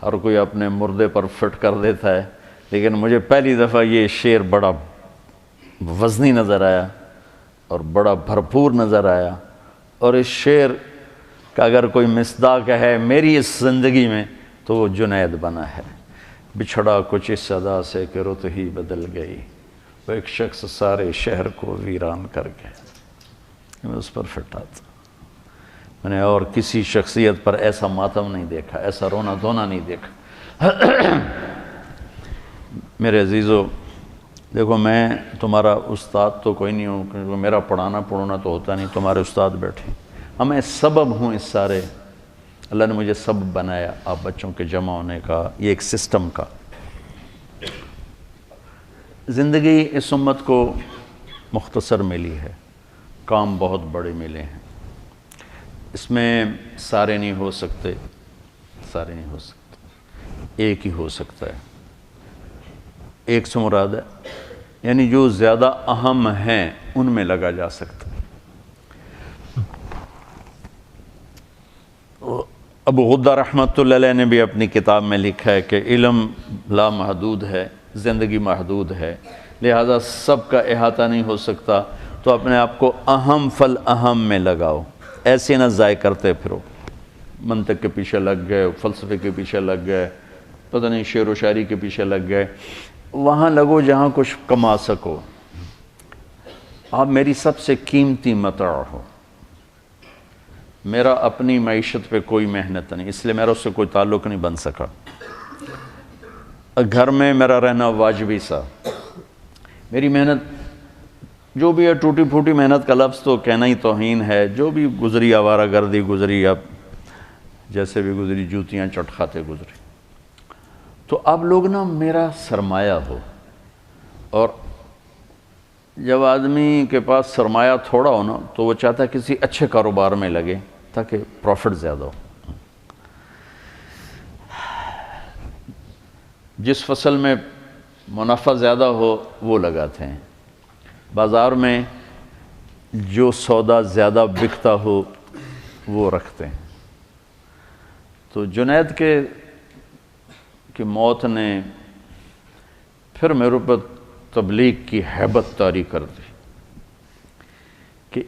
ہر کوئی اپنے مردے پر فٹ کر دیتا ہے، لیکن مجھے پہلی دفعہ یہ شعر بڑا وزنی نظر آیا اور بڑا بھرپور نظر آیا، اور اس شعر کا اگر کوئی مصداق ہے میری اس زندگی میں تو وہ جنید بنا ہے۔ بچھڑا کچھ اس ادا سے کہ رت ہی بدل گئی، وہ ایک شخص سارے شہر کو ویران کر گیا۔ میں اس پر فٹا تھا، میں نے اور کسی شخصیت پر ایسا ماتم نہیں دیکھا، ایسا رونا دھونا نہیں دیکھا۔ میرے عزیزو دیکھو میں تمہارا استاد تو کوئی نہیں ہوں، کیونکہ میرا پڑھانا تو ہوتا نہیں، تمہارے استاد بیٹھے، میں سبب ہوں اس سارے، اللہ نے مجھے سبب بنایا آپ بچوں کے جمع ہونے کا، یہ ایک سسٹم کا۔ زندگی اس امت کو مختصر ملی ہے، کام بہت بڑے ملے ہیں، اس میں سارے نہیں ہو سکتے، سارے نہیں ہو سکتے، ایک ہی ہو سکتا ہے۔ ایک سے مراد ہے یعنی جو زیادہ اہم ہیں ان میں لگا جا سکتا ہے۔ ابو غدہ رحمۃ اللہ علیہ نے بھی اپنی کتاب میں لکھا ہے کہ علم لامحدود ہے، زندگی محدود ہے، لہذا سب کا احاطہ نہیں ہو سکتا، تو اپنے آپ کو اہم فل اہم میں لگاؤ، ایسے نہ ضائع کرتے پھرو، منطق کے پیچھے لگ گئے، فلسفے کے پیچھے لگ گئے، پتہ نہیں شعر و شاعری کے پیچھے لگ گئے، وہاں لگو جہاں کچھ کما سکو۔ آپ میری سب سے قیمتی متاع ہو، میرا اپنی معیشت پہ کوئی محنت نہیں، اس لیے میرا اس سے کوئی تعلق نہیں بن سکا، گھر میں میرا رہنا واجبی سا، میری محنت جو بھی ہے ٹوٹی پھوٹی محنت کا لفظ تو کہنا ہی توہین ہے، جو بھی گزری آوارہ گردی گزری، اب جیسے بھی گزری، جوتیاں چٹ کھاتے گزری، تو اب لوگ نا میرا سرمایہ ہو، اور جب آدمی کے پاس سرمایہ تھوڑا ہو نا تو وہ چاہتا ہے کسی اچھے کاروبار میں لگے تاکہ پروفٹ زیادہ ہو۔ جس فصل میں منافع زیادہ ہو وہ لگاتے ہیں، بازار میں جو سودا زیادہ بکتا ہو وہ رکھتے ہیں۔ تو جنید کی موت نے پھر میرے پر تبلیغ کی ہیبت طاری کر دی کہ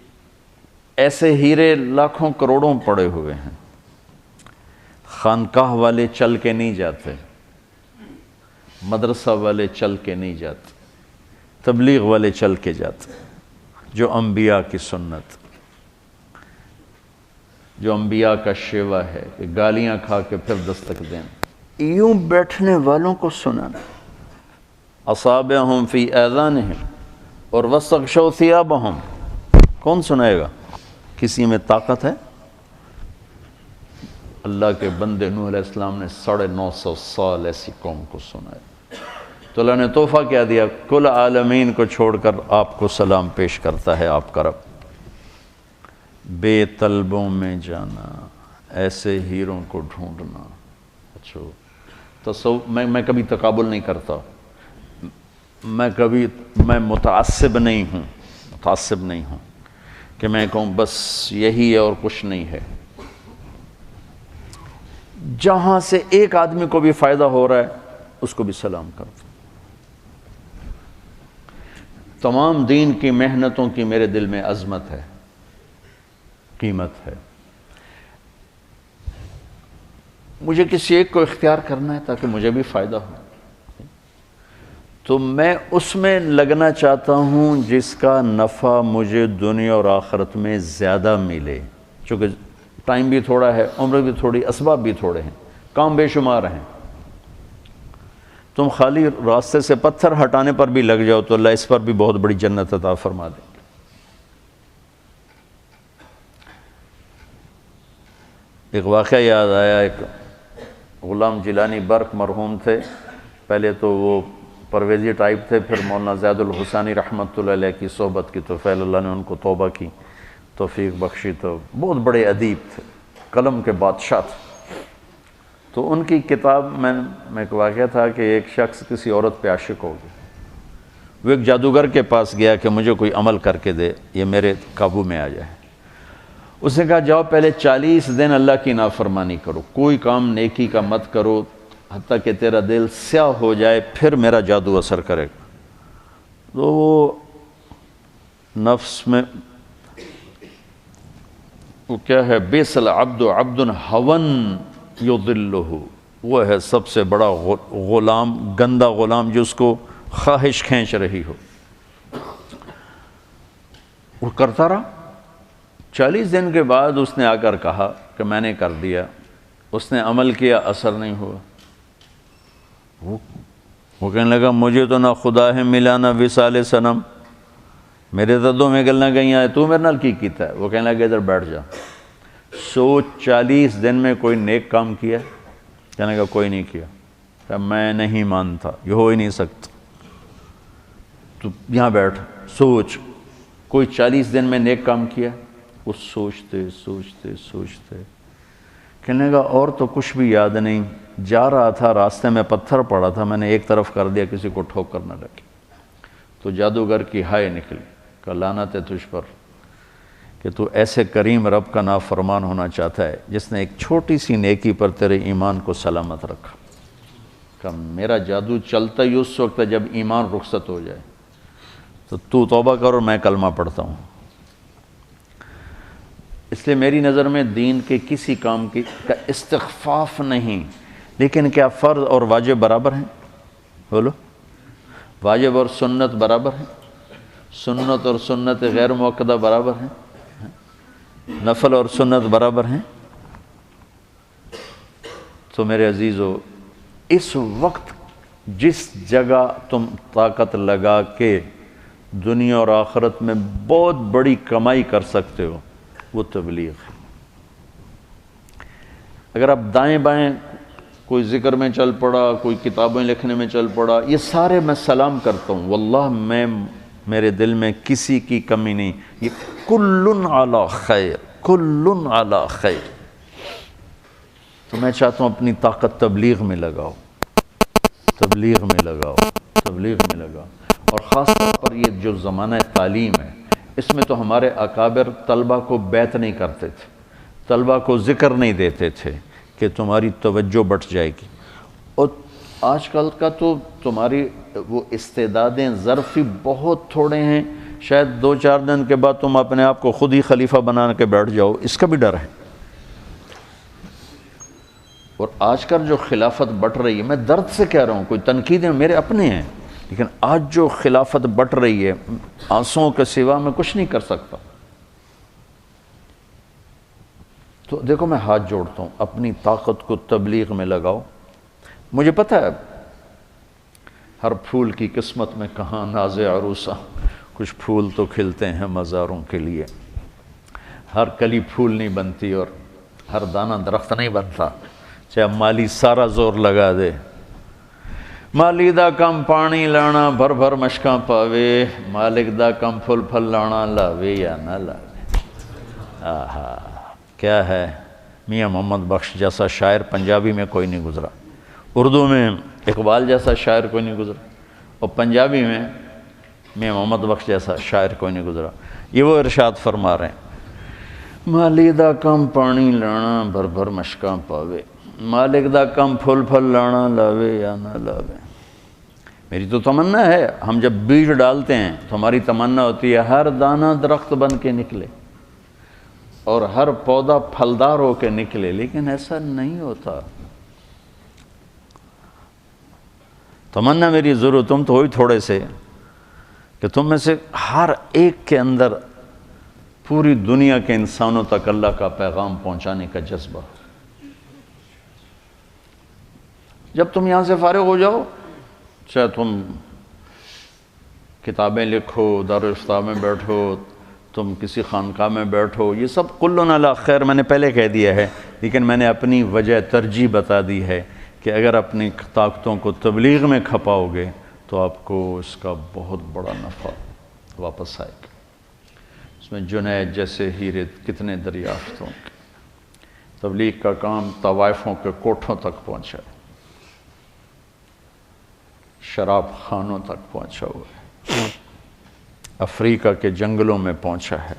ایسے ہیرے لاکھوں کروڑوں پڑے ہوئے ہیں، خانقاہ والے چل کے نہیں جاتے، مدرسہ والے چل کے نہیں جاتے، تبلیغ والے چل کے جاتے، جو انبیاء کی سنت، جو انبیاء کا شیوا ہے کہ گالیاں کھا کے پھر دستک دیں، یوں بیٹھنے والوں کو سنانا، اصابعہم فی آذانہم اور واستغشوا ثیابہم، کون سنائے گا؟ کسی میں طاقت ہے؟ اللہ کے بندے نوح علیہ السلام نے 950 سال ایسی قوم کو سنایا، تو اللہ نے تحفہ کیا دیا، کل عالمین کو چھوڑ کر آپ کو سلام پیش کرتا ہے آپ کا رب۔ بے طلبوں میں جانا، ایسے ہیروں کو ڈھونڈنا۔ اچھا میں کبھی تقابل نہیں کرتا، میں متعصب نہیں ہوں کہ میں کہوں بس یہی ہے اور کچھ نہیں ہے۔ جہاں سے ایک آدمی کو بھی فائدہ ہو رہا ہے اس کو بھی سلام کرتا۔ تمام دین کی محنتوں کی میرے دل میں عظمت ہے، قیمت ہے، مجھے کسی ایک کو اختیار کرنا ہے تاکہ مجھے بھی فائدہ ہو، تو میں اس میں لگنا چاہتا ہوں جس کا نفع مجھے دنیا اور آخرت میں زیادہ ملے، چونکہ ٹائم بھی تھوڑا ہے، عمر بھی تھوڑی، اسباب بھی تھوڑے ہیں، کام بے شمار ہیں۔ تم خالی راستے سے پتھر ہٹانے پر بھی لگ جاؤ تو اللہ اس پر بھی بہت بڑی جنت عطا فرما دے گا۔ ایک واقعہ یاد آیا، ایک غلام جیلانی برق مرحوم تھے، پہلے تو وہ پرویزی ٹائپ تھے، پھر مولانا زید الحسانی رحمۃ اللہ علیہ کی صحبت کی تو فیل اللہ نے ان کو توبہ کی، توفیق بخشی، تو بہت بڑے ادیب تھے، قلم کے بادشاہ تھے۔ تو ان کی کتاب میں ایک واقعہ تھا کہ ایک شخص کسی عورت پہ عاشق ہو گیا، وہ ایک جادوگر کے پاس گیا کہ مجھے کوئی عمل کر کے دے، یہ میرے قابو میں آ جائے۔ اس نے کہا جاؤ پہلے 40 دن اللہ کی نافرمانی کرو، کوئی کام نیکی کا مت کرو حتیٰ کہ تیرا دل سیاہ ہو جائے، پھر میرا جادو اثر کرے گا۔ تو وہ نفس میں وہ کیا ہے، بیس العبد عبد ہون یضلہ، وہ ہے سب سے بڑا غلام، گندا غلام جس کو خواہش کھینچ رہی ہو۔ وہ کرتا رہا، 40 دن کے بعد اس نے آ کر کہا کہ میں نے کر دیا، اس نے عمل کیا، اثر نہیں ہوا۔ وہ کہنے لگا مجھے تو نہ خدا ہے ملا نہ وصال صنم، میرے تو دو میں گلنا گئی ہیں، تو میرے نال کی کیتا ہے؟ وہ کہنے لگا ادھر بیٹھ جا، سوچ 40 دن میں کوئی نیک کام کیا؟ کہنے لگا کوئی نہیں کیا۔ کہ میں نہیں مانتا، یہ ہو ہی نہیں سکتا، تو یہاں بیٹھ سوچ کوئی 40 دن میں نیک کام کیا؟ وہ سوچتے سوچتے سوچتے کہنے لگا اور تو کچھ بھی یاد نہیں، جا رہا تھا راستے میں پتھر پڑا تھا، میں نے ایک طرف کر دیا کسی کو ٹھوکر نہ لگی۔ تو جادوگر کی ہائے نکلی کہ لعنت ہے تجھ پر کہ تو ایسے کریم رب کا نافرمان ہونا چاہتا ہے جس نے ایک چھوٹی سی نیکی پر تیرے ایمان کو سلامت رکھا۔ کہ میرا جادو چلتا ہی اس وقت ہے جب ایمان رخصت ہو جائے، تو توبہ کر اور میں کلمہ پڑھتا ہوں۔ اس لیے میری نظر میں دین کے کسی کام کا استخفاف نہیں، لیکن کیا فرض اور واجب برابر ہیں؟ بولو، واجب اور سنت برابر ہیں؟ سنت اور سنت غیر موقدہ برابر ہیں؟ نفل اور سنت برابر ہیں؟ تو میرے عزیزو، اس وقت جس جگہ تم طاقت لگا کے دنیا اور آخرت میں بہت بڑی کمائی کر سکتے ہو وہ تبلیغ ہے۔ اگر آپ دائیں بائیں کوئی ذکر میں چل پڑا، کوئی کتابیں لکھنے میں چل پڑا، یہ سارے میں سلام کرتا ہوں، واللہ میرے دل میں کسی کی کمی نہیں، یہ کلن علی خیر، کلن علی خیر۔ تو میں چاہتا ہوں اپنی طاقت تبلیغ میں لگاؤ، تبلیغ میں لگاؤ، تبلیغ میں لگاؤ۔ اور خاص طور پر یہ جو زمانہ تعلیم ہے، اس میں تو ہمارے اکابر طلبہ کو بیعت نہیں کرتے تھے، طلبہ کو ذکر نہیں دیتے تھے کہ تمہاری توجہ بٹ جائے گی۔ اور آج کل کا تو تمہاری وہ استعدادیں ظرفی بہت تھوڑے ہیں، شاید 2-4 دن کے بعد تم اپنے آپ کو خود ہی خلیفہ بنا کے بیٹھ جاؤ، اس کا بھی ڈر ہے۔ اور آج کل جو خلافت بٹ رہی ہے، میں درد سے کہہ رہا ہوں، کوئی تنقیدیں میرے اپنے ہیں، لیکن آج جو خلافت بٹ رہی ہے، آنسوں کے سوا میں کچھ نہیں کر سکتا۔ تو دیکھو میں ہاتھ جوڑتا ہوں، اپنی طاقت کو تبلیغ میں لگاؤ۔ مجھے پتہ ہے ہر پھول کی قسمت میں کہاں ناز عروسہ، کچھ پھول تو کھلتے ہیں مزاروں کے لیے، ہر کلی پھول نہیں بنتی اور ہر دانہ درخت نہیں بنتا، چاہے مالی سارا زور لگا دے۔ مالی دا کم پانی لانا بھر بھر مشکاں پاوے، مالک دا کم پھل پھل لانا لاوے یا نہ لاوے۔ آہا کیا ہے، میاں محمد بخش جیسا شاعر پنجابی میں کوئی نہیں گزرا، اردو میں اقبال جیسا شاعر کوئی نہیں گزرا، اور پنجابی میں میاں محمد بخش جیسا شاعر کوئی نہیں گزرا۔ یہ وہ ارشاد فرما رہے ہیں، مالی دا کم پانی لانا بھر بھر مشکاں پاوے، مالک دا کم پھل پھل لانا لاوے یا نہ لاوے۔ میری تو تمنا ہے، ہم جب بیج ڈالتے ہیں تو ہماری تمنا ہوتی ہے ہر دانہ درخت بن کے نکلے اور ہر پودا پھلدار ہو کے نکلے، لیکن ایسا نہیں ہوتا۔ تمنا میری ضرور، تم تو ہوئی تھوڑے سے کہ تم میں سے ہر ایک کے اندر پوری دنیا کے انسانوں تک اللہ کا پیغام پہنچانے کا جذبہ۔ جب تم یہاں سے فارغ ہو جاؤ، چاہے تم کتابیں لکھو، دارالافتاء میں بیٹھو، تم کسی خانقاہ میں بیٹھو، یہ سب کلن علی خیر میں نے پہلے کہہ دیا ہے، لیکن میں نے اپنی وجہ ترجیح بتا دی ہے کہ اگر اپنی طاقتوں کو تبلیغ میں کھپاؤ گے تو آپ کو اس کا بہت بڑا نفع واپس آئے گا۔ اس میں جنید جیسے ہیرے کتنے دریافت ہوں گے۔ تبلیغ کا کام طوائفوں کے کوٹھوں تک پہنچا ہے، شراب خانوں تک پہنچا ہوا ہے، افریقہ کے جنگلوں میں پہنچا ہے،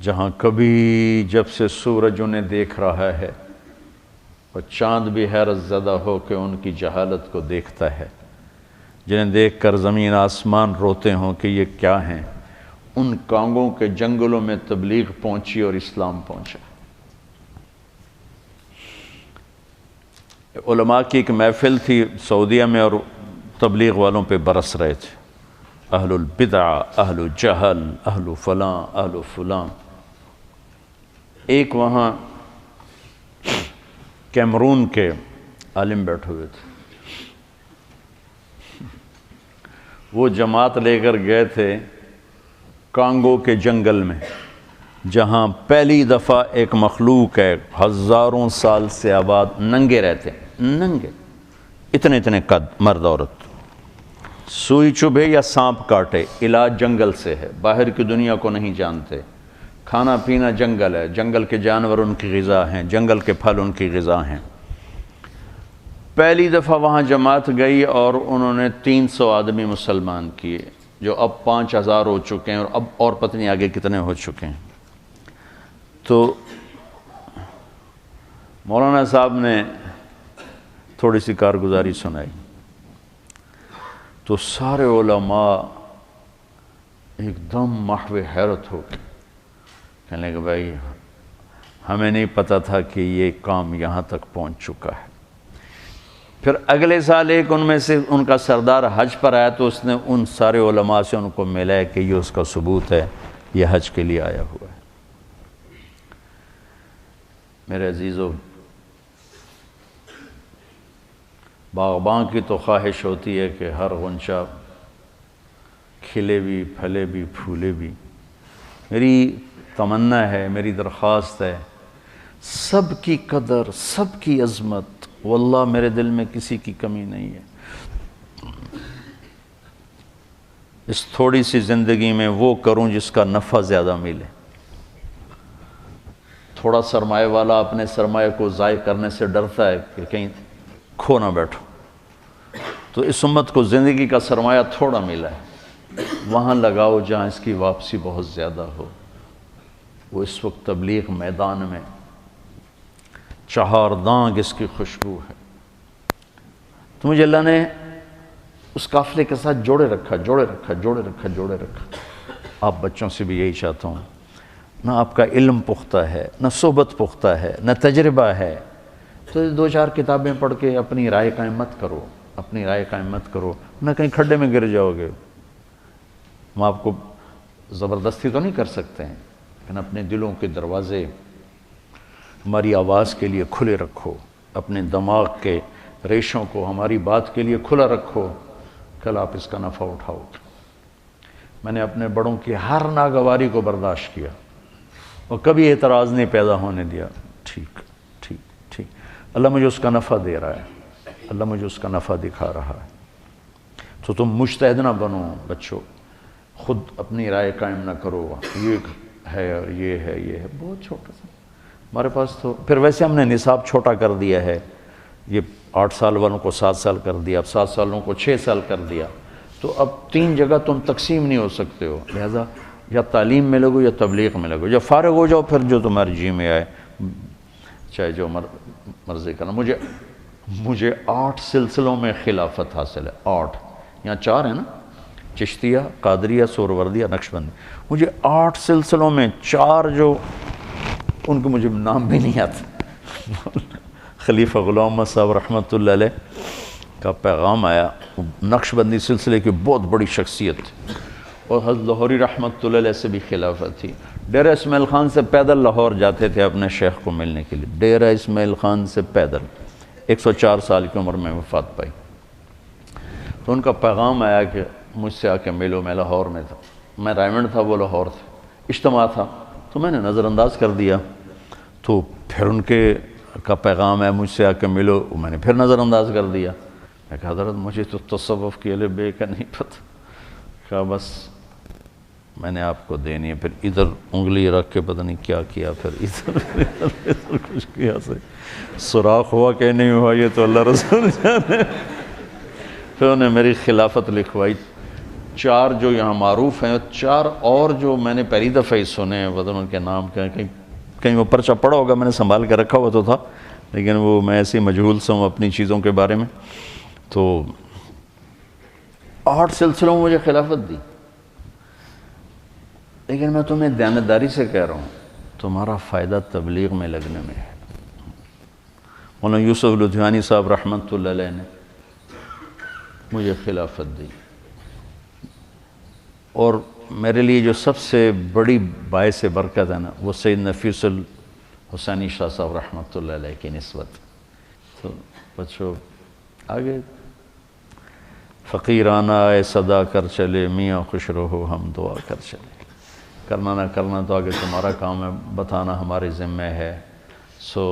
جہاں کبھی جب سے سورج انہیں دیکھ رہا ہے اور چاند بھی حیرت زدہ ہو کہ ان کی جہالت کو دیکھتا ہے، جنہیں دیکھ کر زمین آسمان روتے ہوں کہ یہ کیا ہیں، ان کانگوں کے جنگلوں میں تبلیغ پہنچی اور اسلام پہنچا۔ علماء کی ایک محفل تھی سعودیہ میں اور تبلیغ والوں پہ برس رہے تھے، اہل البدع، اہل جہل، اہل فلاں، اہل فلاں۔ ایک وہاں کیمرون کے عالم بیٹھے ہوئے تھے، وہ جماعت لے کر گئے تھے کانگو کے جنگل میں، جہاں پہلی دفعہ ایک مخلوق ہے ہزاروں سال سے آباد، ننگے رہتے ہیں، ننگے، اتنے اتنے قد، مرد عورت، سوئی چبھے یا سانپ کاٹے، علاج جنگل سے ہے، باہر کی دنیا کو نہیں جانتے، کھانا پینا جنگل ہے، جنگل کے جانور ان کی غذا ہیں، جنگل کے پھل ان کی غذا ہیں۔ پہلی دفعہ وہاں جماعت گئی اور انہوں نے 300 آدمی مسلمان کیے، جو اب 5000 ہو چکے ہیں، اور اب اور پتہ نہیں آگے کتنے ہو چکے ہیں۔ تو مولانا صاحب نے تھوڑی سی کارگزاری سنائی تو سارے علماء ایک دم محو حیرت ہو گئے، کہنے لگے بھائی ہمیں نہیں پتہ تھا کہ یہ کام یہاں تک پہنچ چکا ہے۔ پھر اگلے سال ایک ان میں سے ان کا سردار حج پر آیا تو اس نے ان سارے علماء سے ان کو ملا کہ یہ اس کا ثبوت ہے، یہ حج کے لیے آیا ہوا ہے۔ میرے عزیزو، باغباں کی تو خواہش ہوتی ہے کہ ہر غنچہ کھلے بھی، پھلے بھی، پھولے بھی۔ میری تمنا ہے، میری درخواست ہے، سب کی قدر، سب کی عظمت، واللہ میرے دل میں کسی کی کمی نہیں ہے۔ اس تھوڑی سی زندگی میں وہ کروں جس کا نفع زیادہ ملے۔ تھوڑا سرمایہ والا اپنے سرمایہ کو ضائع کرنے سے ڈرتا ہے کہ کہیں کھو نہ بیٹھو، تو اس امت کو زندگی کا سرمایہ تھوڑا ملا ہے، وہاں لگاؤ جہاں اس کی واپسی بہت زیادہ ہو۔ وہ اس وقت تبلیغ میدان میں چہار دانگ اس کی خوشبو ہے۔ تو مجھے اللہ نے اس قافلے کے ساتھ جوڑے رکھا۔ آپ بچوں سے بھی یہی چاہتا ہوں، نہ آپ کا علم پختہ ہے، نہ صحبت پختہ ہے، نہ تجربہ ہے، تو 2-4 کتابیں پڑھ کے اپنی رائے قائم مت کرو، نہ کہیں کھڈے میں گر جاؤ گے۔ ہم آپ کو زبردستی تو نہیں کر سکتے ہیں، لیکن اپنے دلوں کے دروازے ہماری آواز کے لیے کھلے رکھو، اپنے دماغ کے ریشوں کو ہماری بات کے لیے کھلا رکھو، کل آپ اس کا نفع اٹھاؤ گے۔ میں نے اپنے بڑوں کی ہر ناگواری کو برداشت کیا اور کبھی اعتراض نہیں پیدا ہونے دیا۔ ٹھیک، اللہ مجھے اس کا نفع دے رہا ہے، اللہ مجھے اس کا نفع دکھا رہا ہے۔ تو تم مجتہد نہ بنو بچوں، خود اپنی رائے قائم نہ کرو، یہ ہے اور یہ ہے، بہت چھوٹا سا ہمارے پاس۔ تو پھر ویسے ہم نے نصاب چھوٹا کر دیا ہے، یہ 8 سال والوں کو 7 سال کر دیا، اب 7 سالوں کو 6 سال کر دیا، تو اب 3 جگہ تم تقسیم نہیں ہو سکتے ہو، لہذا یا تعلیم میں لگو یا تبلیغ میں لگو، جب فارغ ہو جاؤ پھر جو تمہارے جی میں آئے، چاہے جو مرضی کرنا۔ مجھے 8 سلسلوں میں خلافت حاصل ہے، 8، یہاں 4 ہیں نا، چشتیہ، قادریہ، سہروردیہ، نقشبندی، مجھے 8 سلسلوں میں 4 جو ان کو مجھے نام بھی نہیں آتا۔ خلیفہ غلام احمد صاحب رحمۃ اللہ علیہ کا پیغام آیا، نقشبندی سلسلے کی بہت بڑی شخصیت تھی، اور حضرت لاہوری رحمۃ اللہ علیہ سے بھی خلافت تھی۔ ڈیرہ اسماعیل خان سے پیدل لاہور جاتے تھے اپنے شیخ کو ملنے کے لیے، ڈیرہ اسماعیل خان سے پیدل، 104 سال کی عمر میں وفات پائی۔ تو ان کا پیغام آیا کہ مجھ سے آ کے ملو، میں لاہور میں تھا، میں رائمنڈ تھا، وہ لاہور تھا، اجتماع تھا تو میں نے نظر انداز کر دیا، تو پھر ان کے کا پیغام ہے مجھ سے آ کے ملو، میں نے پھر نظر انداز کر دیا۔ میں کہا حضرت مجھے تو تصوف کی الف بے کا نہیں پتہ۔ کہا بس میں نے آپ کو دینی ہے۔ پھر ادھر انگلی رکھ کے پتہ نہیں کیا کیا، پھر ادھر کچھ کیا سے سوراخ ہوا کہ نہیں ہوا یہ تو اللہ رسول جانے۔ پھر انہیں میری خلافت لکھوائی۔ 4 جو یہاں معروف ہیں، 4 اور جو میں نے پہلی دفعہ ہی سنے ہیں، پتہ ان کے نام کہیں وہ پرچہ پڑا ہوگا، میں نے سنبھال کے رکھا ہوا تو تھا، لیکن وہ میں ایسے مجہول سا ہوں اپنی چیزوں کے بارے میں۔ تو 8 سلسلوں میں مجھے خلافت دی، لیکن میں تمہیں دیانتداری سے کہہ رہا ہوں تمہارا فائدہ تبلیغ میں لگنے میں ہے۔ مولانا یوسف لدھیانی صاحب رحمۃ اللہ علیہ نے مجھے خلافت دی، اور میرے لیے جو سب سے بڑی باعث برکت ہے نا، وہ سید نفیس الحسینی شاہ صاحب رحمۃ اللہ علیہ کی نسبت۔ تو بچوں آگے فقیرانہ اے صدا کر چلے، میاں خوش رہو ہم دعا کر چلے۔ کرنا نہ کرنا تو آگے تمہارا کام ہے، بتانا ہمارے ذمہ ہے۔ سو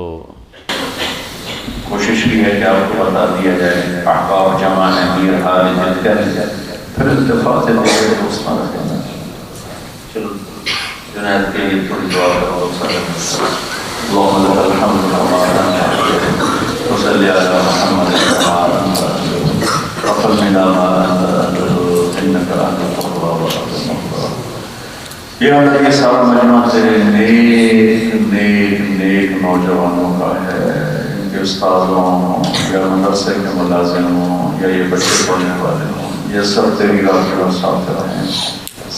کوشش کی ہے کہ آپ کو بتا دیا جائے احباب جمع ہے میر حال جل کر، پھر اتفاق چلو جنید کے لیے تھوڑی دعا کرو سارے۔ اللہم لک الحمد لله وصلی علی محمد وفضلنا ما انك انت التواب الرحیم۔ یا اللہ یہ سارا مجمع تیرے نیک نیک نیک نوجوانوں کا ہے، ان کے استادوں یا مدرسے کے ملازم ہوں یا یہ بچے پڑھنے والے ہوں، یہ سب تیری راہ کے مسافر ہیں،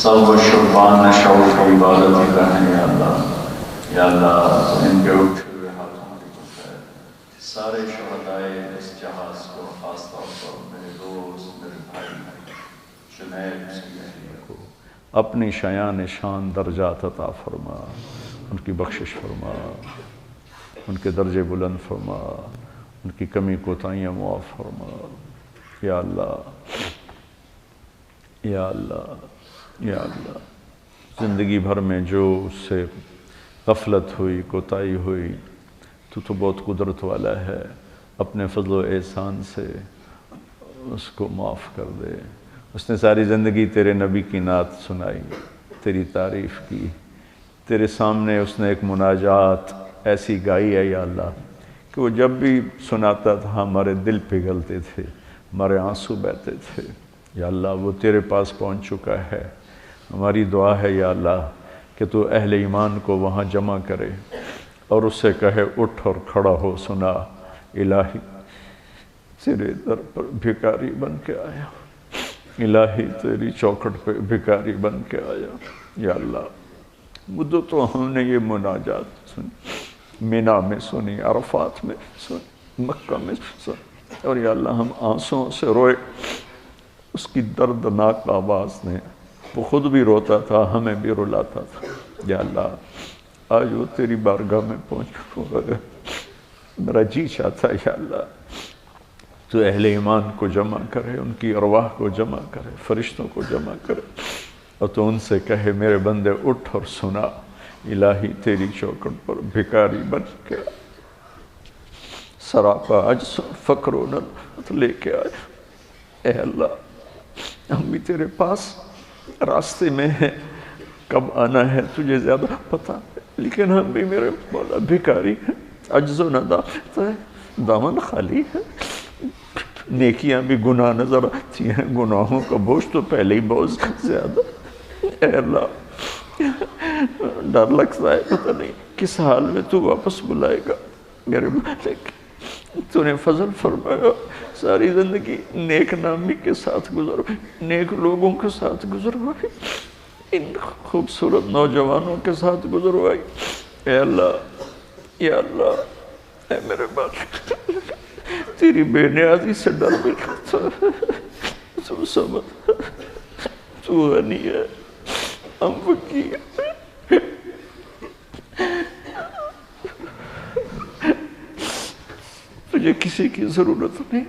سب شبان نشعور کی عبادت ہی رہیں یا اللہ۔ یا اللہ ان کے اٹھے ہوئے ہاتھوں کی بخیر سارے شہدائے اس جہاز کو، خاص طور پر میرے دوست میرے بھائی جنید سیدھی کو اپنی شایان شان درجات عطا فرما، ان کی بخشش فرما، ان کے درجے بلند فرما، ان کی کمی کوتاہیاں معاف فرما یا اللہ یا اللہ یا اللہ۔ زندگی بھر میں جو اس سے غفلت ہوئی، کوتاہی ہوئی، تو بہت قدرت والا ہے، اپنے فضل و احسان سے اس کو معاف کر دے۔ اس نے ساری زندگی تیرے نبی کی نعت سنائی، تیری تعریف کی، تیرے سامنے اس نے ایک مناجات ایسی گائی ہے یا اللہ کہ وہ جب بھی سناتا تھا ہمارے دل پگھلتے تھے، ہمارے آنسو بہتے تھے۔ یا اللہ وہ تیرے پاس پہنچ چکا ہے، ہماری دعا ہے یا اللہ کہ تو اہل ایمان کو وہاں جمع کرے اور اس سے کہے اٹھ اور کھڑا ہو، سنا الہی تیرے در پر بھکاری بن کے آیا، الہی تیری چوکھٹ پہ بھکاری بن کے آیا۔ یا اللہ مدتوں ہم نے یہ مناجات سنی، مینا میں سنی، عرفات میں سنی، مکہ میں سنی، اور یا اللہ ہم آنسوں سے روئے اس کی دردناک آواز نے۔ وہ خود بھی روتا تھا، ہمیں بھی رلاتا تھا۔ یا اللہ آج وہ تیری بارگاہ میں پہنچ، میرا جی چاہتا ہے یا اللہ تو اہل ایمان کو جمع کرے، ان کی ارواح کو جمع کرے، فرشتوں کو جمع کرے، اور تو ان سے کہے میرے بندے اٹھ اور سنا الہی تیری چوکھٹ پر بھکاری بن کے سراپا عجز فقر و نلت لے کے آیا۔ اے اللہ ہم بھی تیرے پاس راستے میں ہیں، کب آنا ہے تجھے زیادہ پتہ ہے، لیکن ہم بھی میرے مولا بھکاری ہیں، عجز و ندامت ہے، دامن خالی ہے، نیکیاں بھی گناہ نظر آتی ہیں، گناہوں کا بوجھ تو پہلے ہی بہت زیادہ۔ اے اللہ ڈر لگتا ہے پتہ نہیں کس حال میں تو واپس بلائے گا میرے مالک۔ تو نے فضل فرمایا ساری زندگی نیک نامی کے ساتھ گزر، نیک لوگوں کے ساتھ گزروائی، ان خوبصورت نوجوانوں کے ساتھ گزروائی۔ اے اللہ یا اللہ اے میرے مالک تیری بے نیازی سے ڈر بھی لگتا ہے، تو سمجھ تو غنی ہے، ہم فقیر ہیں، تجھے کسی کی ضرورت نہیں،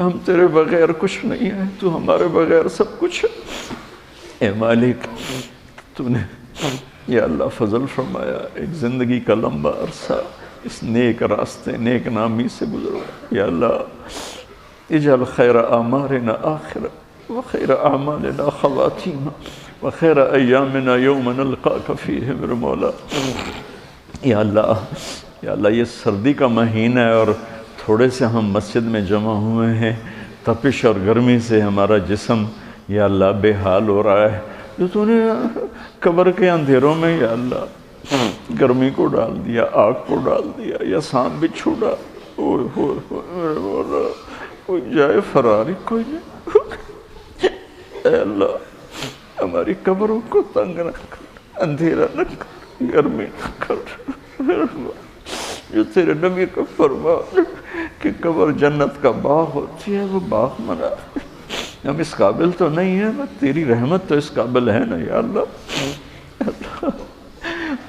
ہم تیرے بغیر کچھ نہیں ہیں، تو ہمارے بغیر سب کچھ ہے۔ اے مالک تو نے یا اللہ فضل فرمایا ایک زندگی کا لمبا عرصہ اس نیک راستے نیک نامی سے گزرو. یا اللہ اجعل خیر اعمارنا آخرہ وخیر اعمالنا خواتیمہ وخیر ایامنا یوم نلقاک فیہ میرے مولا. یا اللہ یہ سردی کا مہینہ ہے اور تھوڑے سے ہم مسجد میں جمع ہوئے ہیں. تپش اور گرمی سے ہمارا جسم یا اللہ بے حال ہو رہا ہے. جو تو نے قبر کے اندھیروں میں یا اللہ گرمی کو ڈال دیا, آگ کو ڈال دیا, یا سانپ بچھو ڈال, میرے مولا کوئی جائے فراری کوئی نہیں. اے اللہ ہماری قبروں کو تنگ نہ کر, اندھیرا نہ کر, گرمی نہ کر. جو تیرے نبی کا فرمان کہ قبر جنت کا باغ ہوتی ہے وہ باغ منا. ہم اس قابل تو نہیں ہیں بس تیری رحمت تو اس قابل ہے نا. یا اللہ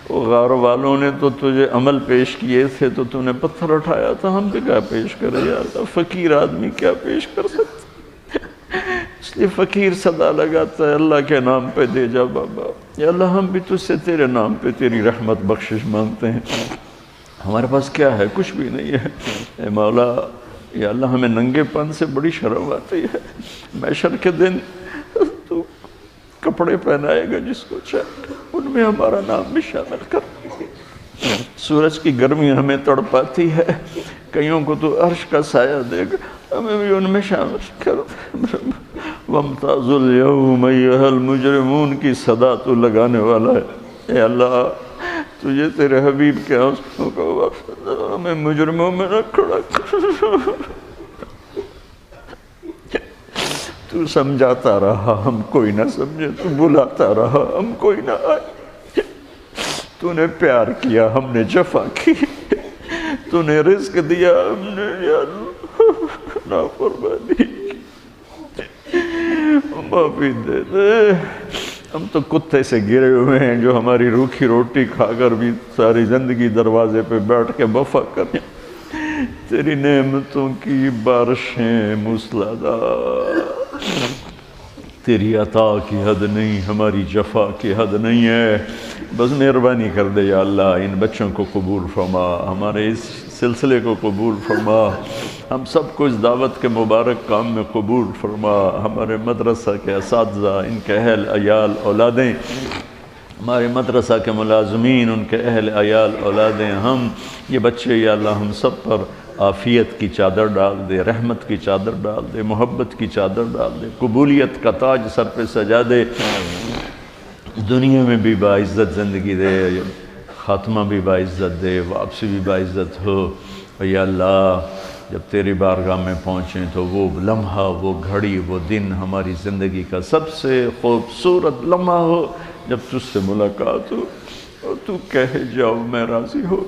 وہ غار والوں نے تو تجھے عمل پیش کیے تھے تو تو نے پتھر اٹھایا تھا, ہم بھی کیا پیش کرے یا اللہ. فقیر آدمی کیا پیش کر سکتا, اس لیے فقیر صدا لگاتا ہے اللہ کے نام پہ دے جا بابا. یا اللہ ہم بھی تجھ سے تیرے نام پہ تیری رحمت بخشش مانگتے ہیں. ہمارے پاس کیا ہے, کچھ بھی نہیں ہے. اے مولا یا اللہ ہمیں ننگے پن سے بڑی شرم آتی ہے. محشر کے دن تو کپڑے پہنائے گا جس کو چاہے, ان میں ہمارا نام بھی شامل کر. سورج کی گرمی ہمیں تڑپاتی ہے, کئیوں کو تو عرش کا سایہ دے گا, ہمیں بھی ان میں شامل کر. وَامْتَازُ الْيَوْمَ أَيُّهَا الْمُجْرِمُونَ کی صدا تو لگانے والا ہے. اے اللہ تجھے تیرے حبیب کے آنسوں کا وقت, ہمیں مجرموں میں نہ کھڑا کر. تو سمجھاتا رہا ہم کوئی نہ سمجھے, تو بلاتا رہا ہم کوئی نہ آئے. تو نے پیار کیا ہم نے جفا کی, تو نے رزق دیا ہم نے یا نافرمانی کی. معافی دے دے, ہم تو کتے سے گرے ہوئے ہیں جو ہماری روکھی روٹی کھا کر بھی ساری زندگی دروازے پہ بیٹھ کے وفا کریں. تیری نعمتوں کی بارشیں موسلادھار, تیری عطا کی حد نہیں, ہماری جفا کی حد نہیں ہے. بس مہربانی کر دے یا اللہ, ان بچوں کو قبول فرما, ہمارے اس سلسلے کو قبول فرما, ہم سب کو اس دعوت کے مبارک کام میں قبول فرما. ہمارے مدرسہ کے اساتذہ, ان کے اہل عیال اولادیں, ہمارے مدرسہ کے ملازمین, ان کے اہل عیال اولادیں, ہم یہ بچے یا اللہ ہم سب پر عافیت کی چادر ڈال دے, رحمت کی چادر ڈال دے, محبت کی چادر ڈال دے, قبولیت کا تاج سر پہ سجا دے. دنیا میں بھی باعزت زندگی دے, خاتمہ بھی باعزت دے, واپسی بھی باعزت ہو. یا اللہ جب تیری بارگاہ میں پہنچیں تو وہ لمحہ, وہ گھڑی, وہ دن ہماری زندگی کا سب سے خوبصورت لمحہ ہو جب تجھ سے ملاقات ہو اور تو کہے جاؤ میں راضی ہو.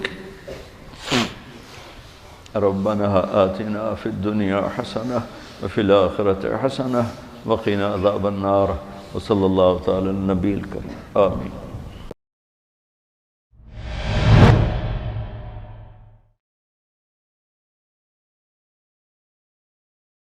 ربنا آتنا فی الدنیا حسنہ وفی الآخرۃ حسنہ وقنا عذاب النار. وصلی اللہ تعالی النبی الکریم. آمین.